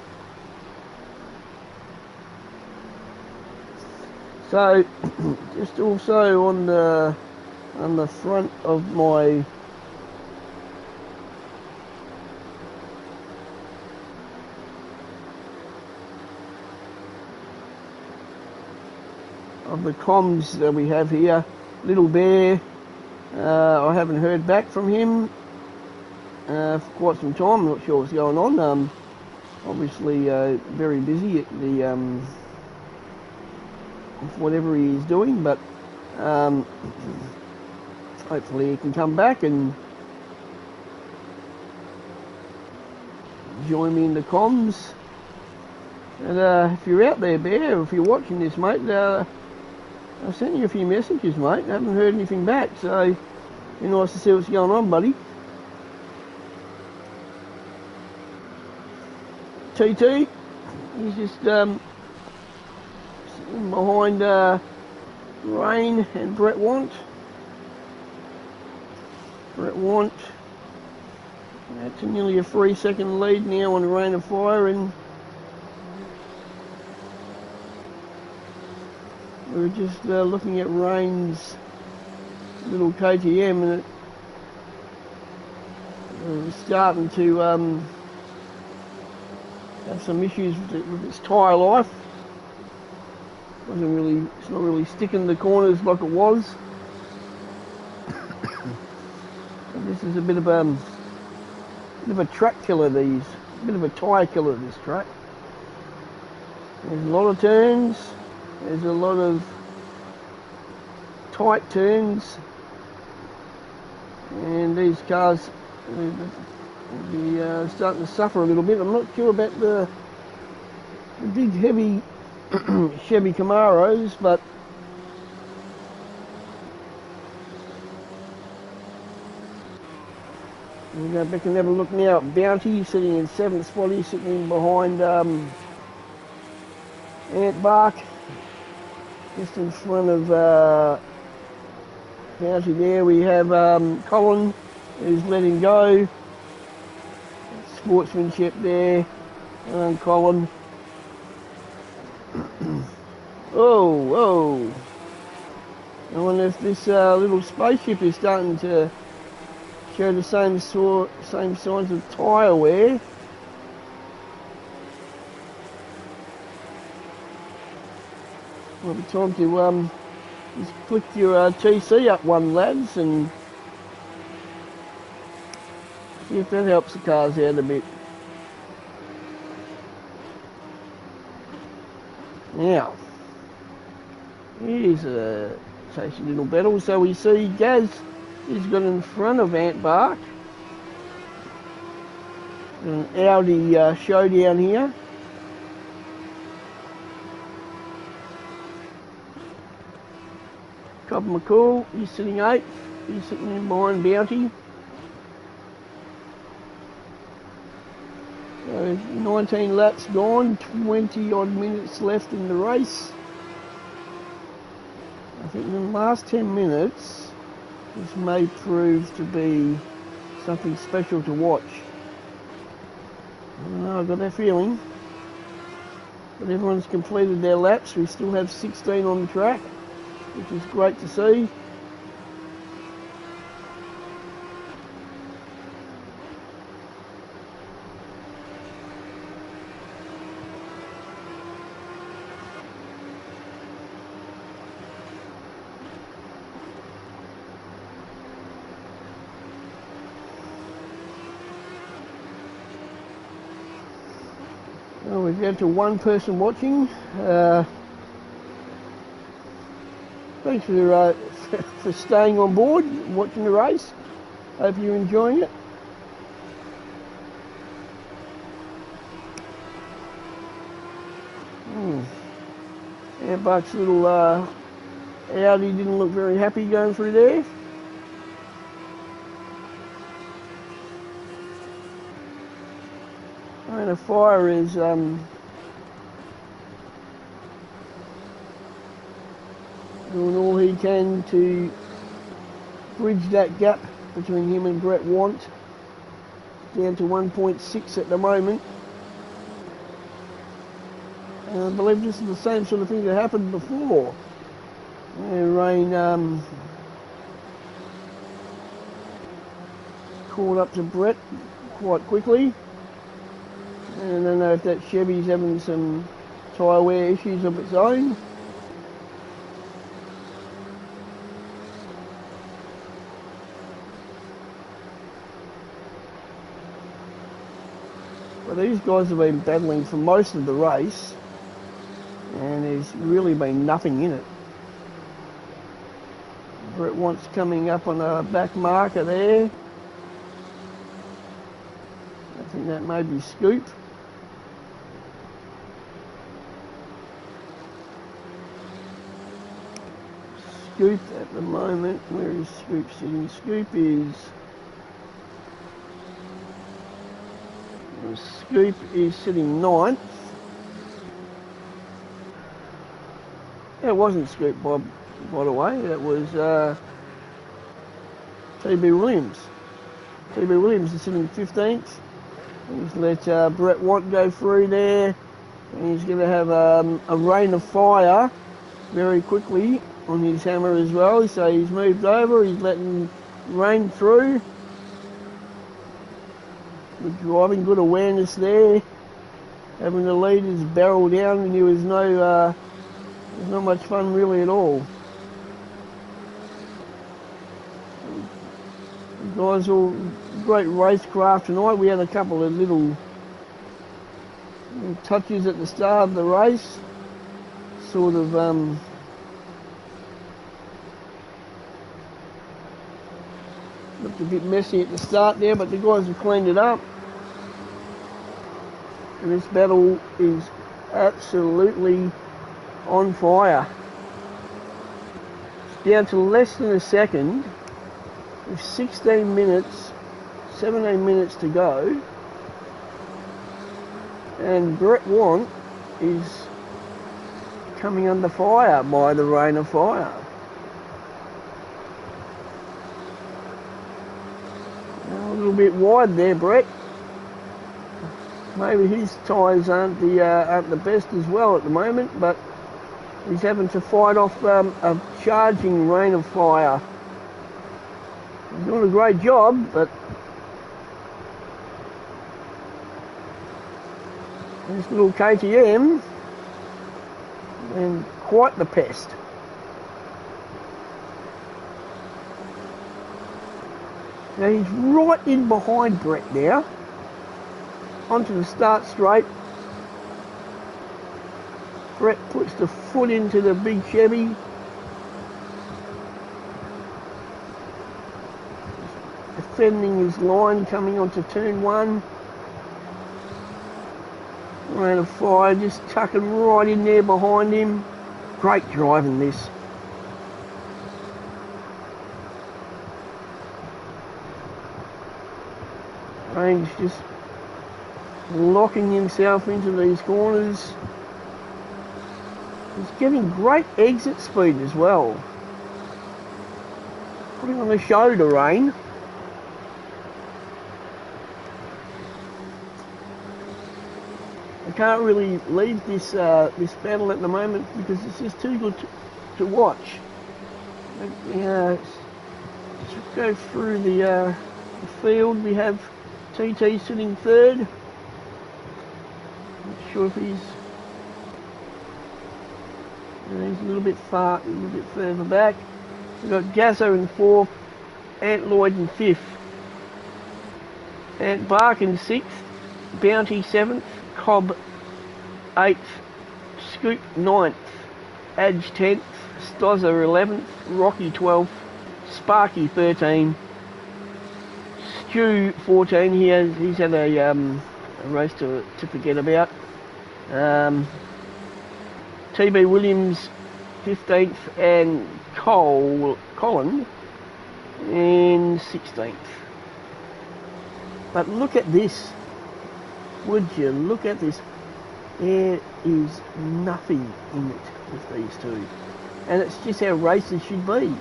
So just also on the front of my of the comms that we have here. Little Bear, I haven't heard back from him for quite some time. I'm not sure what's going on. Obviously very busy at the whatever he is doing, but hopefully he can come back and join me in the comms. And if you're out there, Bear, if you're watching this, mate, I sent you a few messages, mate. I haven't heard anything back, so be nice to see what's going on, buddy. TT, he's just sitting behind Rain and Brett Want. That's nearly a 3-second lead now on Rain of Fire, and we're just looking at Rain's little KTM, and it's starting to have some issues with its tyre life. It's not really sticking the corners like it was. This is a bit of a track killer. A bit of a tyre killer, this track. There's a lot of turns. There's a lot of tight turns, and these cars will be starting to suffer a little bit. I'm not sure about the big heavy Chevy Camaros, but we'll go back and have a look now at Bounty, sitting in 7th spot. He's sitting in behind Ant Bark, just in front of Bounty there. We have Colin, who's letting go. Sportsmanship there, Colin. Oh, I wonder if this little spaceship is starting to show the same signs of tyre wear. Might be time to just flick your TC up one, lads, and see if that helps the cars out a bit. Now, here's a tasty little battle. So we see Gaz is got in front of Ant Bark. An Audi showdown here. Copper McCall, he's sitting 8th. He's sitting in behind Bounty. So 19 laps gone, 20 odd minutes left in the race. I think in the last 10 minutes, this may prove to be something special to watch. I don't know, I've got that feeling. But everyone's completed their laps. We still have 16 on the track, which is great to see. Well, we've got to one person watching. Thanks for staying on board, watching the race. Hope you're enjoying it. Buck's little Audi didn't look very happy going through there. And a fire is doing all he can to bridge that gap between him and Brett Want, down to 1.6 at the moment. And I believe this is the same sort of thing that happened before. Rain caught up to Brett quite quickly. And I don't know if that Chevy's having some tyre wear issues of its own. Well, these guys have been battling for most of the race, and there's really been nothing in it. Brett Want's coming up on a back marker there. I think that may be Scoop. Scoop at the moment, where is Scoop sitting? Scoop is sitting ninth. It wasn't Scoop, by the way. It was TB Williams. TB Williams is sitting 15th. He's let Brett Want go through there. And he's going to have a rain of fire very quickly on his hammer as well. So he's moved over. He's letting rain through. Good driving, good awareness there. Having the leaders barrel down, and there was not much fun really at all. Guys, all great racecraft tonight. We had a couple of little touches at the start of the race. Sort of looked a bit messy at the start there, but the guys have cleaned it up. And this battle is absolutely on fire. It's down to less than a second. With 17 minutes to go. And Brett Want is coming under fire by the rain of fire. A little bit wide there, Brett. Maybe his tyres aren't the best as well at the moment, but he's having to fight off a charging rain of fire. He's doing a great job, but this little KTM, and quite the pest. Now he's right in behind Brett now, onto the start straight. Brett puts the foot into the big Chevy. Defending his line, coming onto turn one. Rain of fire just tucking right in there behind him. Great driving this. Rain's just locking himself into these corners. He's getting great exit speed as well. Putting on a show to Rain. I can't really leave this battle at the moment because it's just too good to watch. Let's go through the field. We have TT sitting third. Not sure if he's a little bit further back. We've got Gasso in fourth, Ant Lloyd in fifth, Ant Bark in sixth, Bounty seventh, Cobb 8th, Scoop 9th, Adge 10th, Stozzer 11th, Rocky 12th, Sparky 13th, Stu 14. He's had a race to forget about. TB Williams 15th and Colin in 16th. But look at this. Would you look at this? There is nothing in it with these two. And it's just how races should be.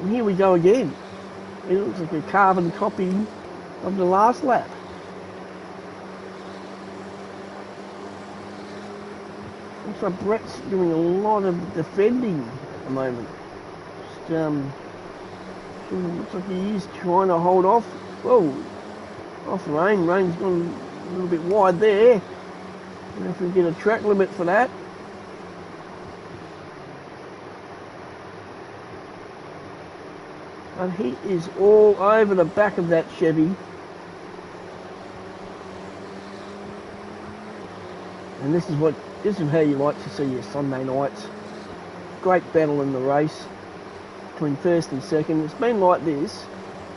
And here we go again. It looks like a carbon copy of the last lap. Looks like Brett's doing a lot of defending at the moment. Just, looks like he is trying to hold off. Whoa. Off Rain. Rain's gone a little bit wide there. I don't know if we get a track limit for that. And he is all over the back of that Chevy. And this is how you like to see your Sunday nights. Great battle in the race between first and second. It's been like this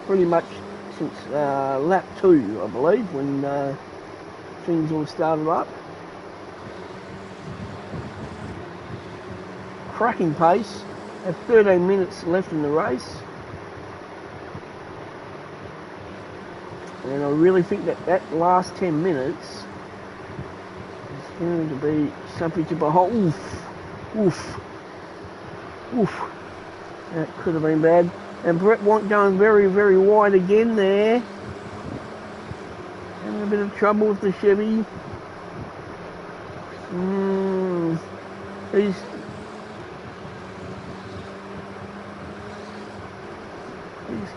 pretty much since lap 2, I believe, when things all started up. Cracking pace. Have 13 minutes left in the race. And I really think that last 10 minutes is going to be something to behold. Oof. That could have been bad. And Brett Want going very, very wide again there. Having a bit of trouble with the Chevy. These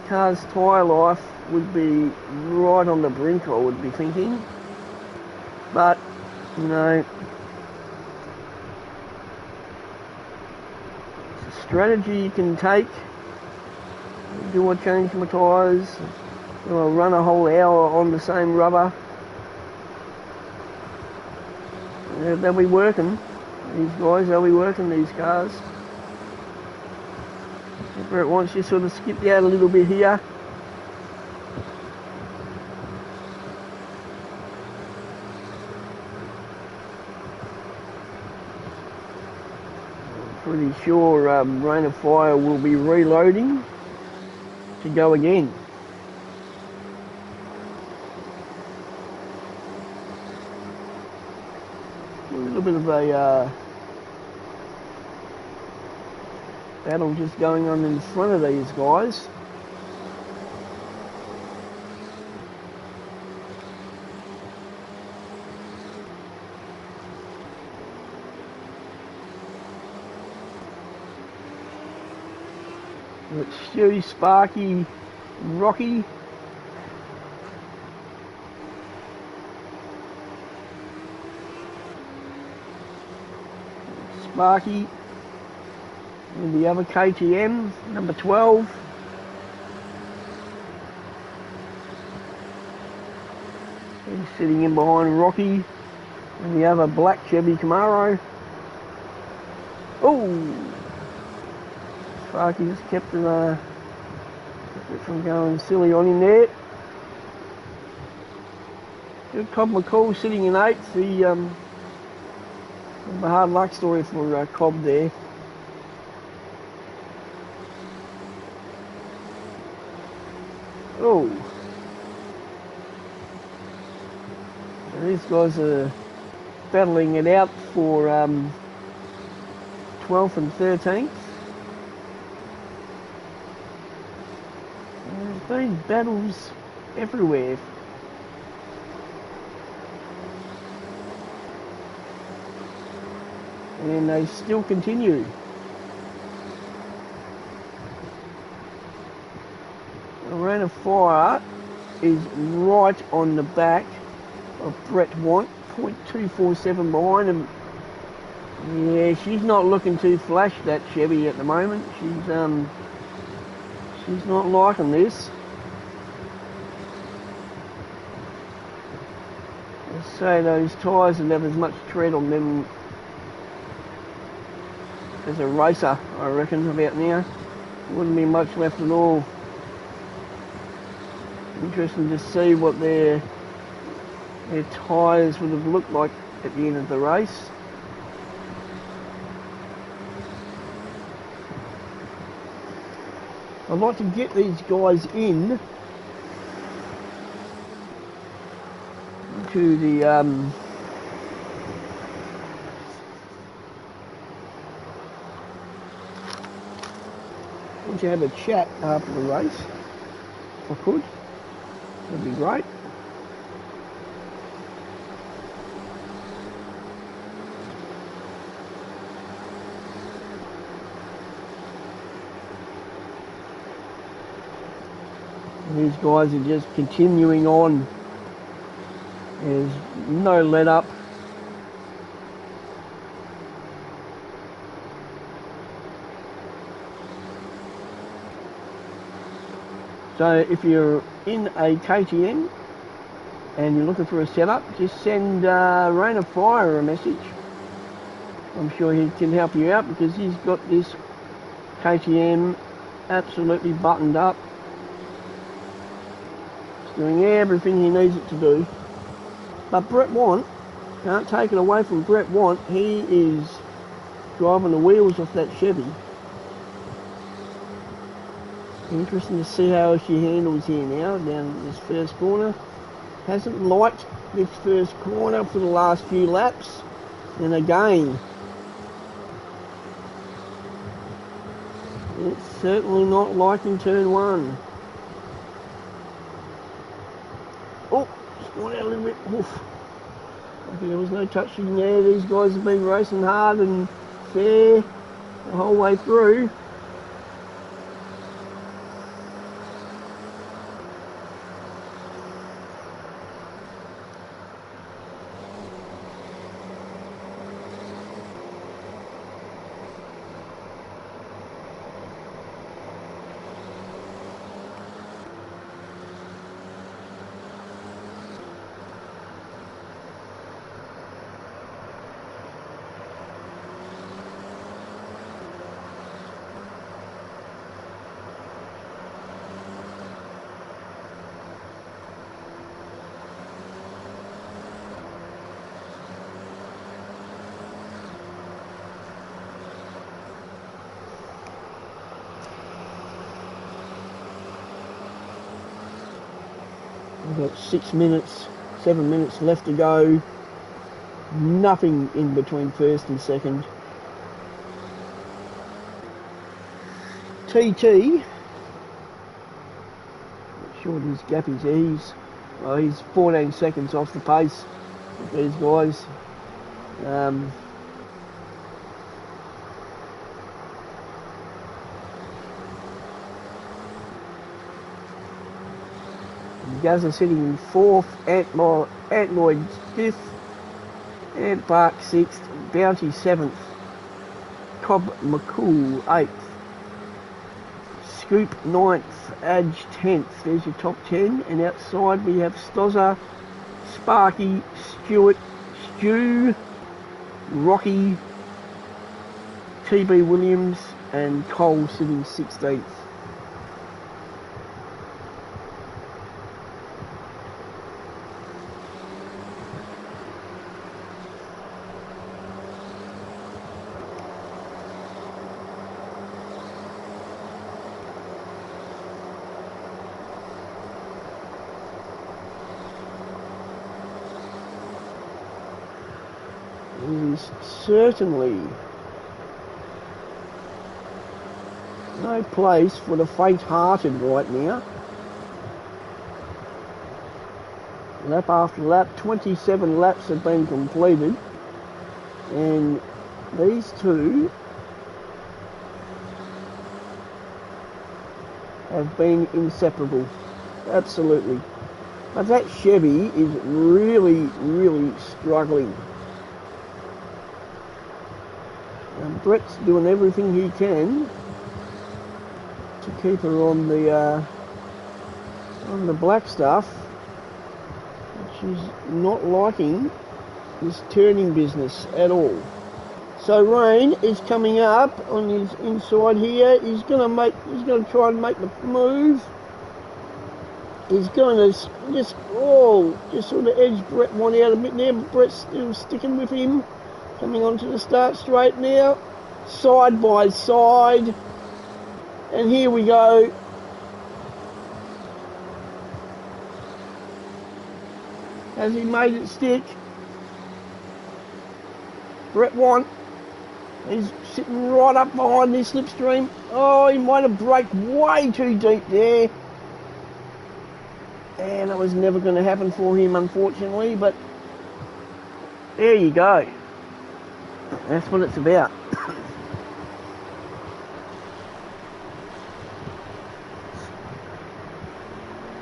cars' tyre life would be right on the brink, I would be thinking. But, you know, it's a strategy you can take. Do I change my tyres? Do I run a whole hour on the same rubber? They'll be working. These guys, they'll be working these cars. Brett wants you sort of skipped out a little bit here. I'm pretty sure Rain of Fire will be reloading to go again. A little bit of a battle just going on in front of these guys. It's Stu, Sparky, Rocky. Sparky. And the other KTM, number 12. He's sitting in behind Rocky and the other black Chevy Camaro. Oh! Sparky's kept it from going silly on him there. Good Cobb McCall sitting in 8th. The hard luck story for Cobb there. Oh, so these guys are battling it out for 12th and 13th. There's been battles everywhere. And they still continue. Rain of Fire is right on the back of Brett Want, 0.247 behind him. Yeah, she's not looking too flash, that Chevy, at the moment. She's not liking this. Let's say those tyres will have as much tread on them as a racer, I reckon, about now. Wouldn't be much left at all. Interesting to see what their tyres would have looked like at the end of the race. I'd like to get these guys into the want to have a chat after the race, if I could. That'd be great. And these guys are just continuing on. There's no let up. So if you're in a KTM, and you're looking for a setup, just send Rain of Fire a message. I'm sure he can help you out because he's got this KTM absolutely buttoned up. He's doing everything he needs it to do. But Brett Want, can't take it away from Brett Want, he is driving the wheels off that Chevy. Interesting to see how she handles here now, down this first corner. Hasn't liked this first corner for the last few laps. And again, it's certainly not liking turn one. Oh, just gone out a little bit. Oof. Okay, there was no touching there. These guys have been racing hard and fair the whole way through. We've got 7 minutes left to go. Nothing in between first and second. TT, not sure what his gap is there. He's 14 seconds off the pace of these guys. Gazza sitting in fourth, Ant Lloyd fifth, Ant Bark sixth, Bounty seventh, Cobb McCool eighth, Scoop ninth, Adge 10th. There's your top 10. And outside we have Stozza, Sparky, Stewart, Stu, Rocky, TB Williams and Cole sitting 16th. Is certainly no place for the faint-hearted right now. Lap after lap, 27 laps have been completed, and these two have been inseparable, absolutely. But that Chevy is really, really struggling. And Brett's doing everything he can to keep her on the black stuff. She's not liking this turning business at all. So Rain is coming up on his inside here. He's going to try and make the move. He's going to just sort of edge Brett one out a bit there, but Brett's still sticking with him. Coming onto the start straight now, side by side, and here we go. Has he made it stick? Brett Want, he's sitting right up behind this slipstream. Oh, he might have braked way too deep there. And it was never going to happen for him, unfortunately, but there you go. That's what it's about.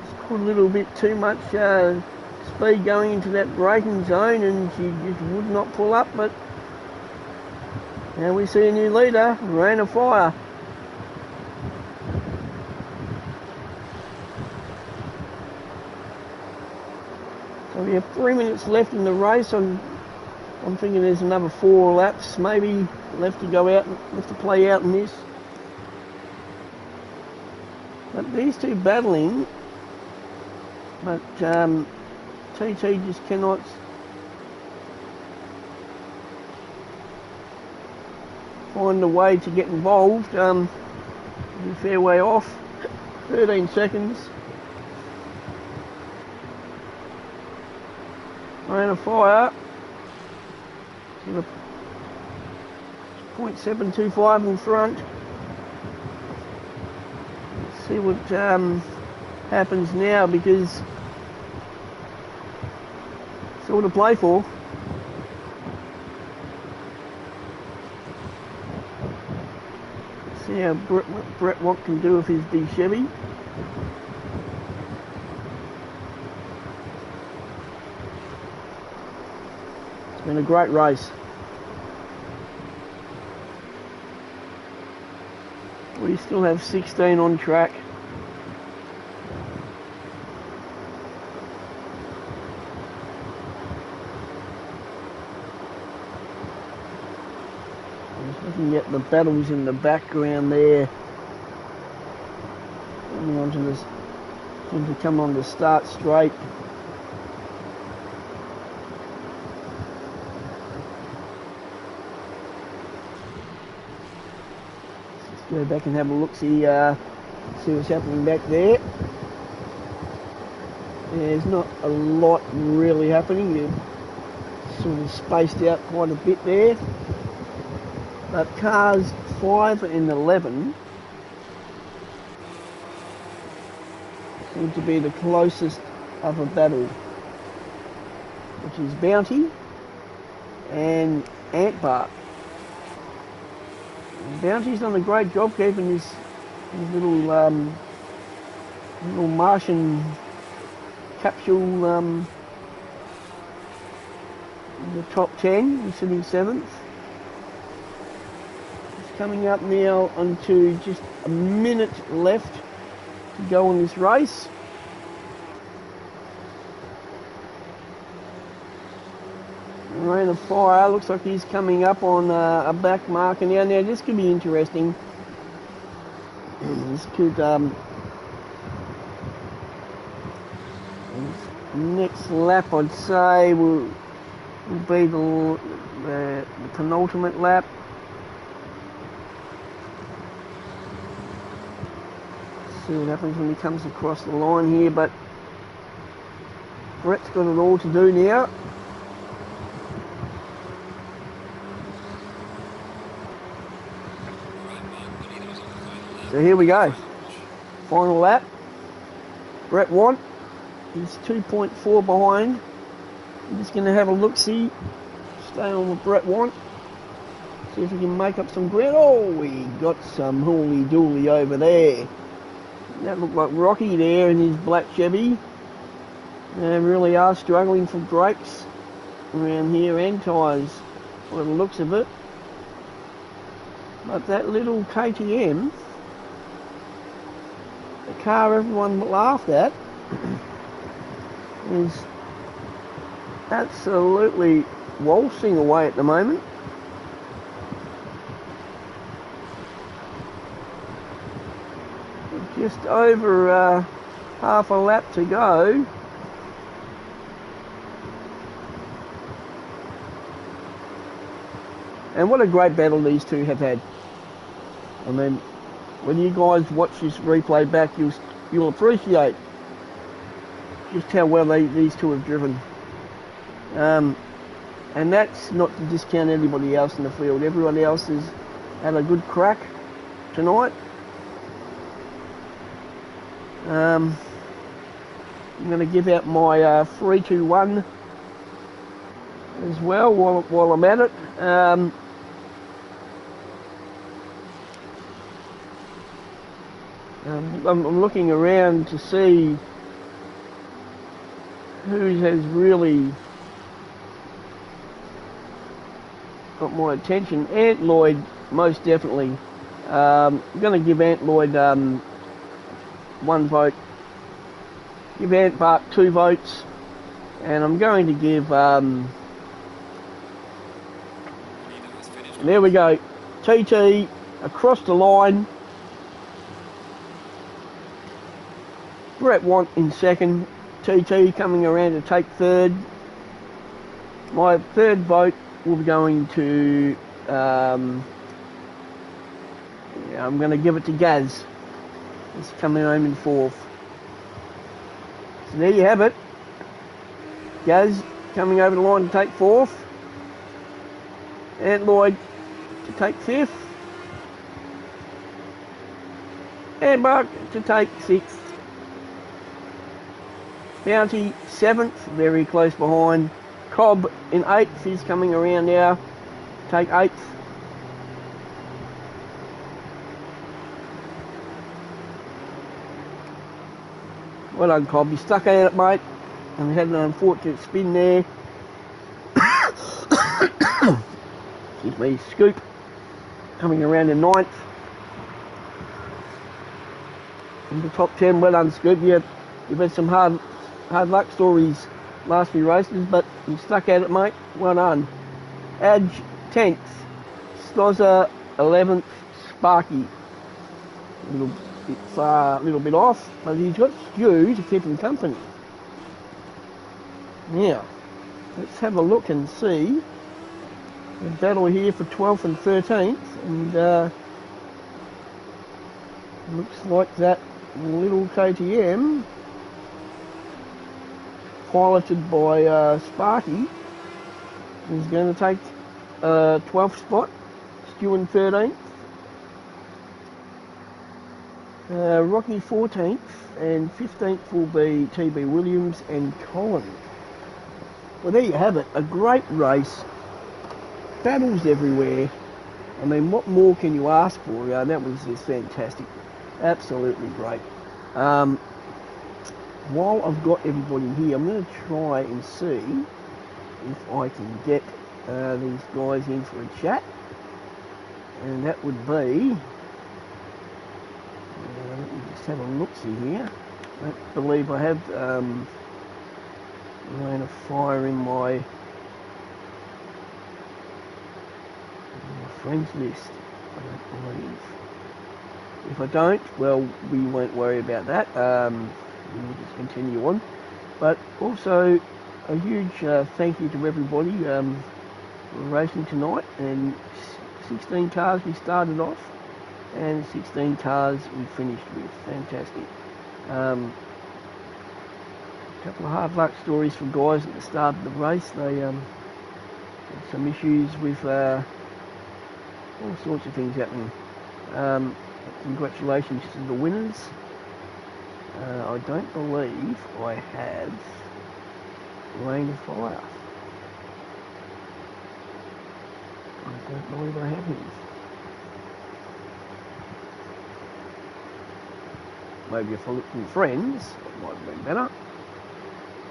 It's got a little bit too much speed going into that braking zone, and she just would not pull up. But now we see a new leader, Rain of Fire. So we have 3 minutes left in the race. I'm thinking there's another 4 laps maybe left to go out, left to play out in this. But these two battling, but TT just cannot find a way to get involved. A fair way off, 13 seconds. Rain of fire. 0.725 in front. Let's see what happens now, because it's all to play for. Let's see how Brett Watt can do with his big Chevy. It's been a great race. We still have 16 on track. Just looking at the battles in the background there. Coming onto this, seem to come on the start straight. Go back and have a look, see what's happening back there. There's not a lot really happening. You're sort of spaced out quite a bit there. But cars 5 and 11 seem to be the closest of a battle, which is Bounty and Ant Park. Bounty's done a great job keeping his little Martian capsule in the top 10. He's sitting 7th. He's coming up now onto just a minute left to go on this race. Rain of fire, looks like he's coming up on a back marker now. Now this could be interesting. This could next lap, I'd say, will be the penultimate lap. See what happens when he comes across the line here, but Brett's got it all to do now. So here we go, final lap. Brett Watt is 2.4 behind. I'm just going to have a look-see, stay on with Brett Watt, see if we can make up some ground. Oh, we got some hooly-dooly over there. That looked like Rocky there in his black Chevy. They really are struggling for brakes around here and tyres, by the looks of it. But that little KTM, the car everyone laughed at, is absolutely waltzing away at the moment. Just over half a lap to go. And what a great battle these two have had. I mean, when you guys watch this replay back, you'll appreciate just how well these two have driven. And that's not to discount anybody else in the field. Everyone else has had a good crack tonight. I'm going to give out my 3-2-1 as well while I'm at it. I'm looking around to see who has really got my attention. Ant Lloyd, most definitely. I'm going to give Ant Lloyd 1 vote. Give Ant Park 2 votes. And I'm going to give, Leader has finished. there we go, TT across the line. Brett Want in second, TT coming around to take third. My third vote will be going to, I'm going to give it to Gaz. He's coming home in fourth. So there you have it. Gaz coming over the line to take fourth. Ant Lloyd to take fifth. And Mark to take sixth. Bounty seventh, very close behind. Cobb in eighth, he's coming around now. Take eighth. Well done, Cobb. You stuck at it, mate. And had an unfortunate spin there. Excuse me, Scoop coming around in ninth. In the top 10, well done, Scoop. You've had some hard luck stories last few races, but you stuck at it, mate. Well done. Adge 10th. Snozzer 11th. Sparky a little bit off, but he's got Stu to keep him company. Now, let's have a look and see the battle here for 12th and 13th, and looks like that little KTM, piloted by Sparky, is going to take 12th spot, Stu in 13th. Rocky 14th, and 15th will be TB Williams and Colin. Well, there you have it. A great race. Battles everywhere. I mean, what more can you ask for? That was just fantastic. Absolutely great. While I've got everybody here, I'm going to try and see if I can get these guys in for a chat. And that would be... let me just have a look-see here. I don't believe I have Lane of Fire in my friends list. I don't believe. If I don't, well, we won't worry about that. We'll just continue on. But also, a huge thank you to everybody for racing tonight. And 16 cars we started off, and 16 cars we finished with. Fantastic. A couple of hard luck stories from guys at the start of the race. They had some issues with all sorts of things happening. Congratulations to the winners. I don't believe I have Rain of Fire. I don't believe I have him. Maybe if I look from friends, it might have been better.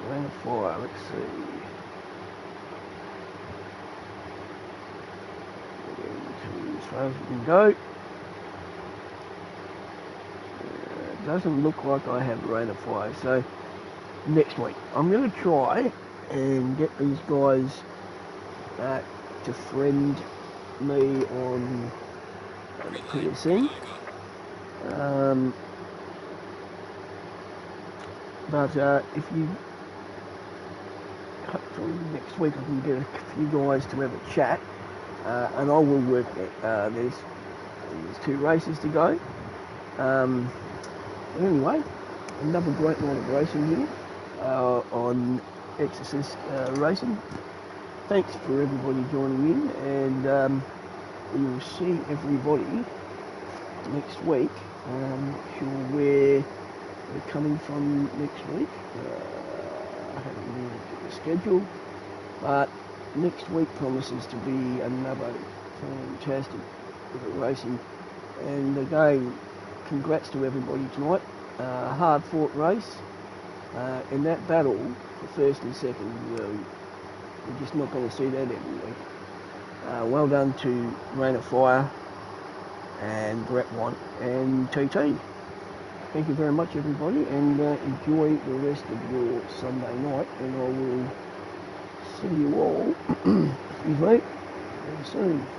Rain of Fire, let's see. As far as we can go. It doesn't look like I have Rain of Fire, so next week I'm going to try and get these guys to friend me on PSN. But if you, hopefully next week I can get a few guys to have a chat, and I will work it. There's 2 races to go. Anyway, another great night of racing here on Exorcist Racing. Thanks for everybody joining in, and we will see everybody next week. I'm not sure where we're coming from next week. I haven't really looked at the schedule, but next week promises to be another fantastic bit of racing. And again, congrats to everybody tonight. Hard fought race. In that battle for first and second, we're just not going to see that every week. Well done to Rain of Fire and Brett Want and TT. Thank you very much, everybody, and enjoy the rest of your Sunday night, and I will see you all, excuse me, very soon.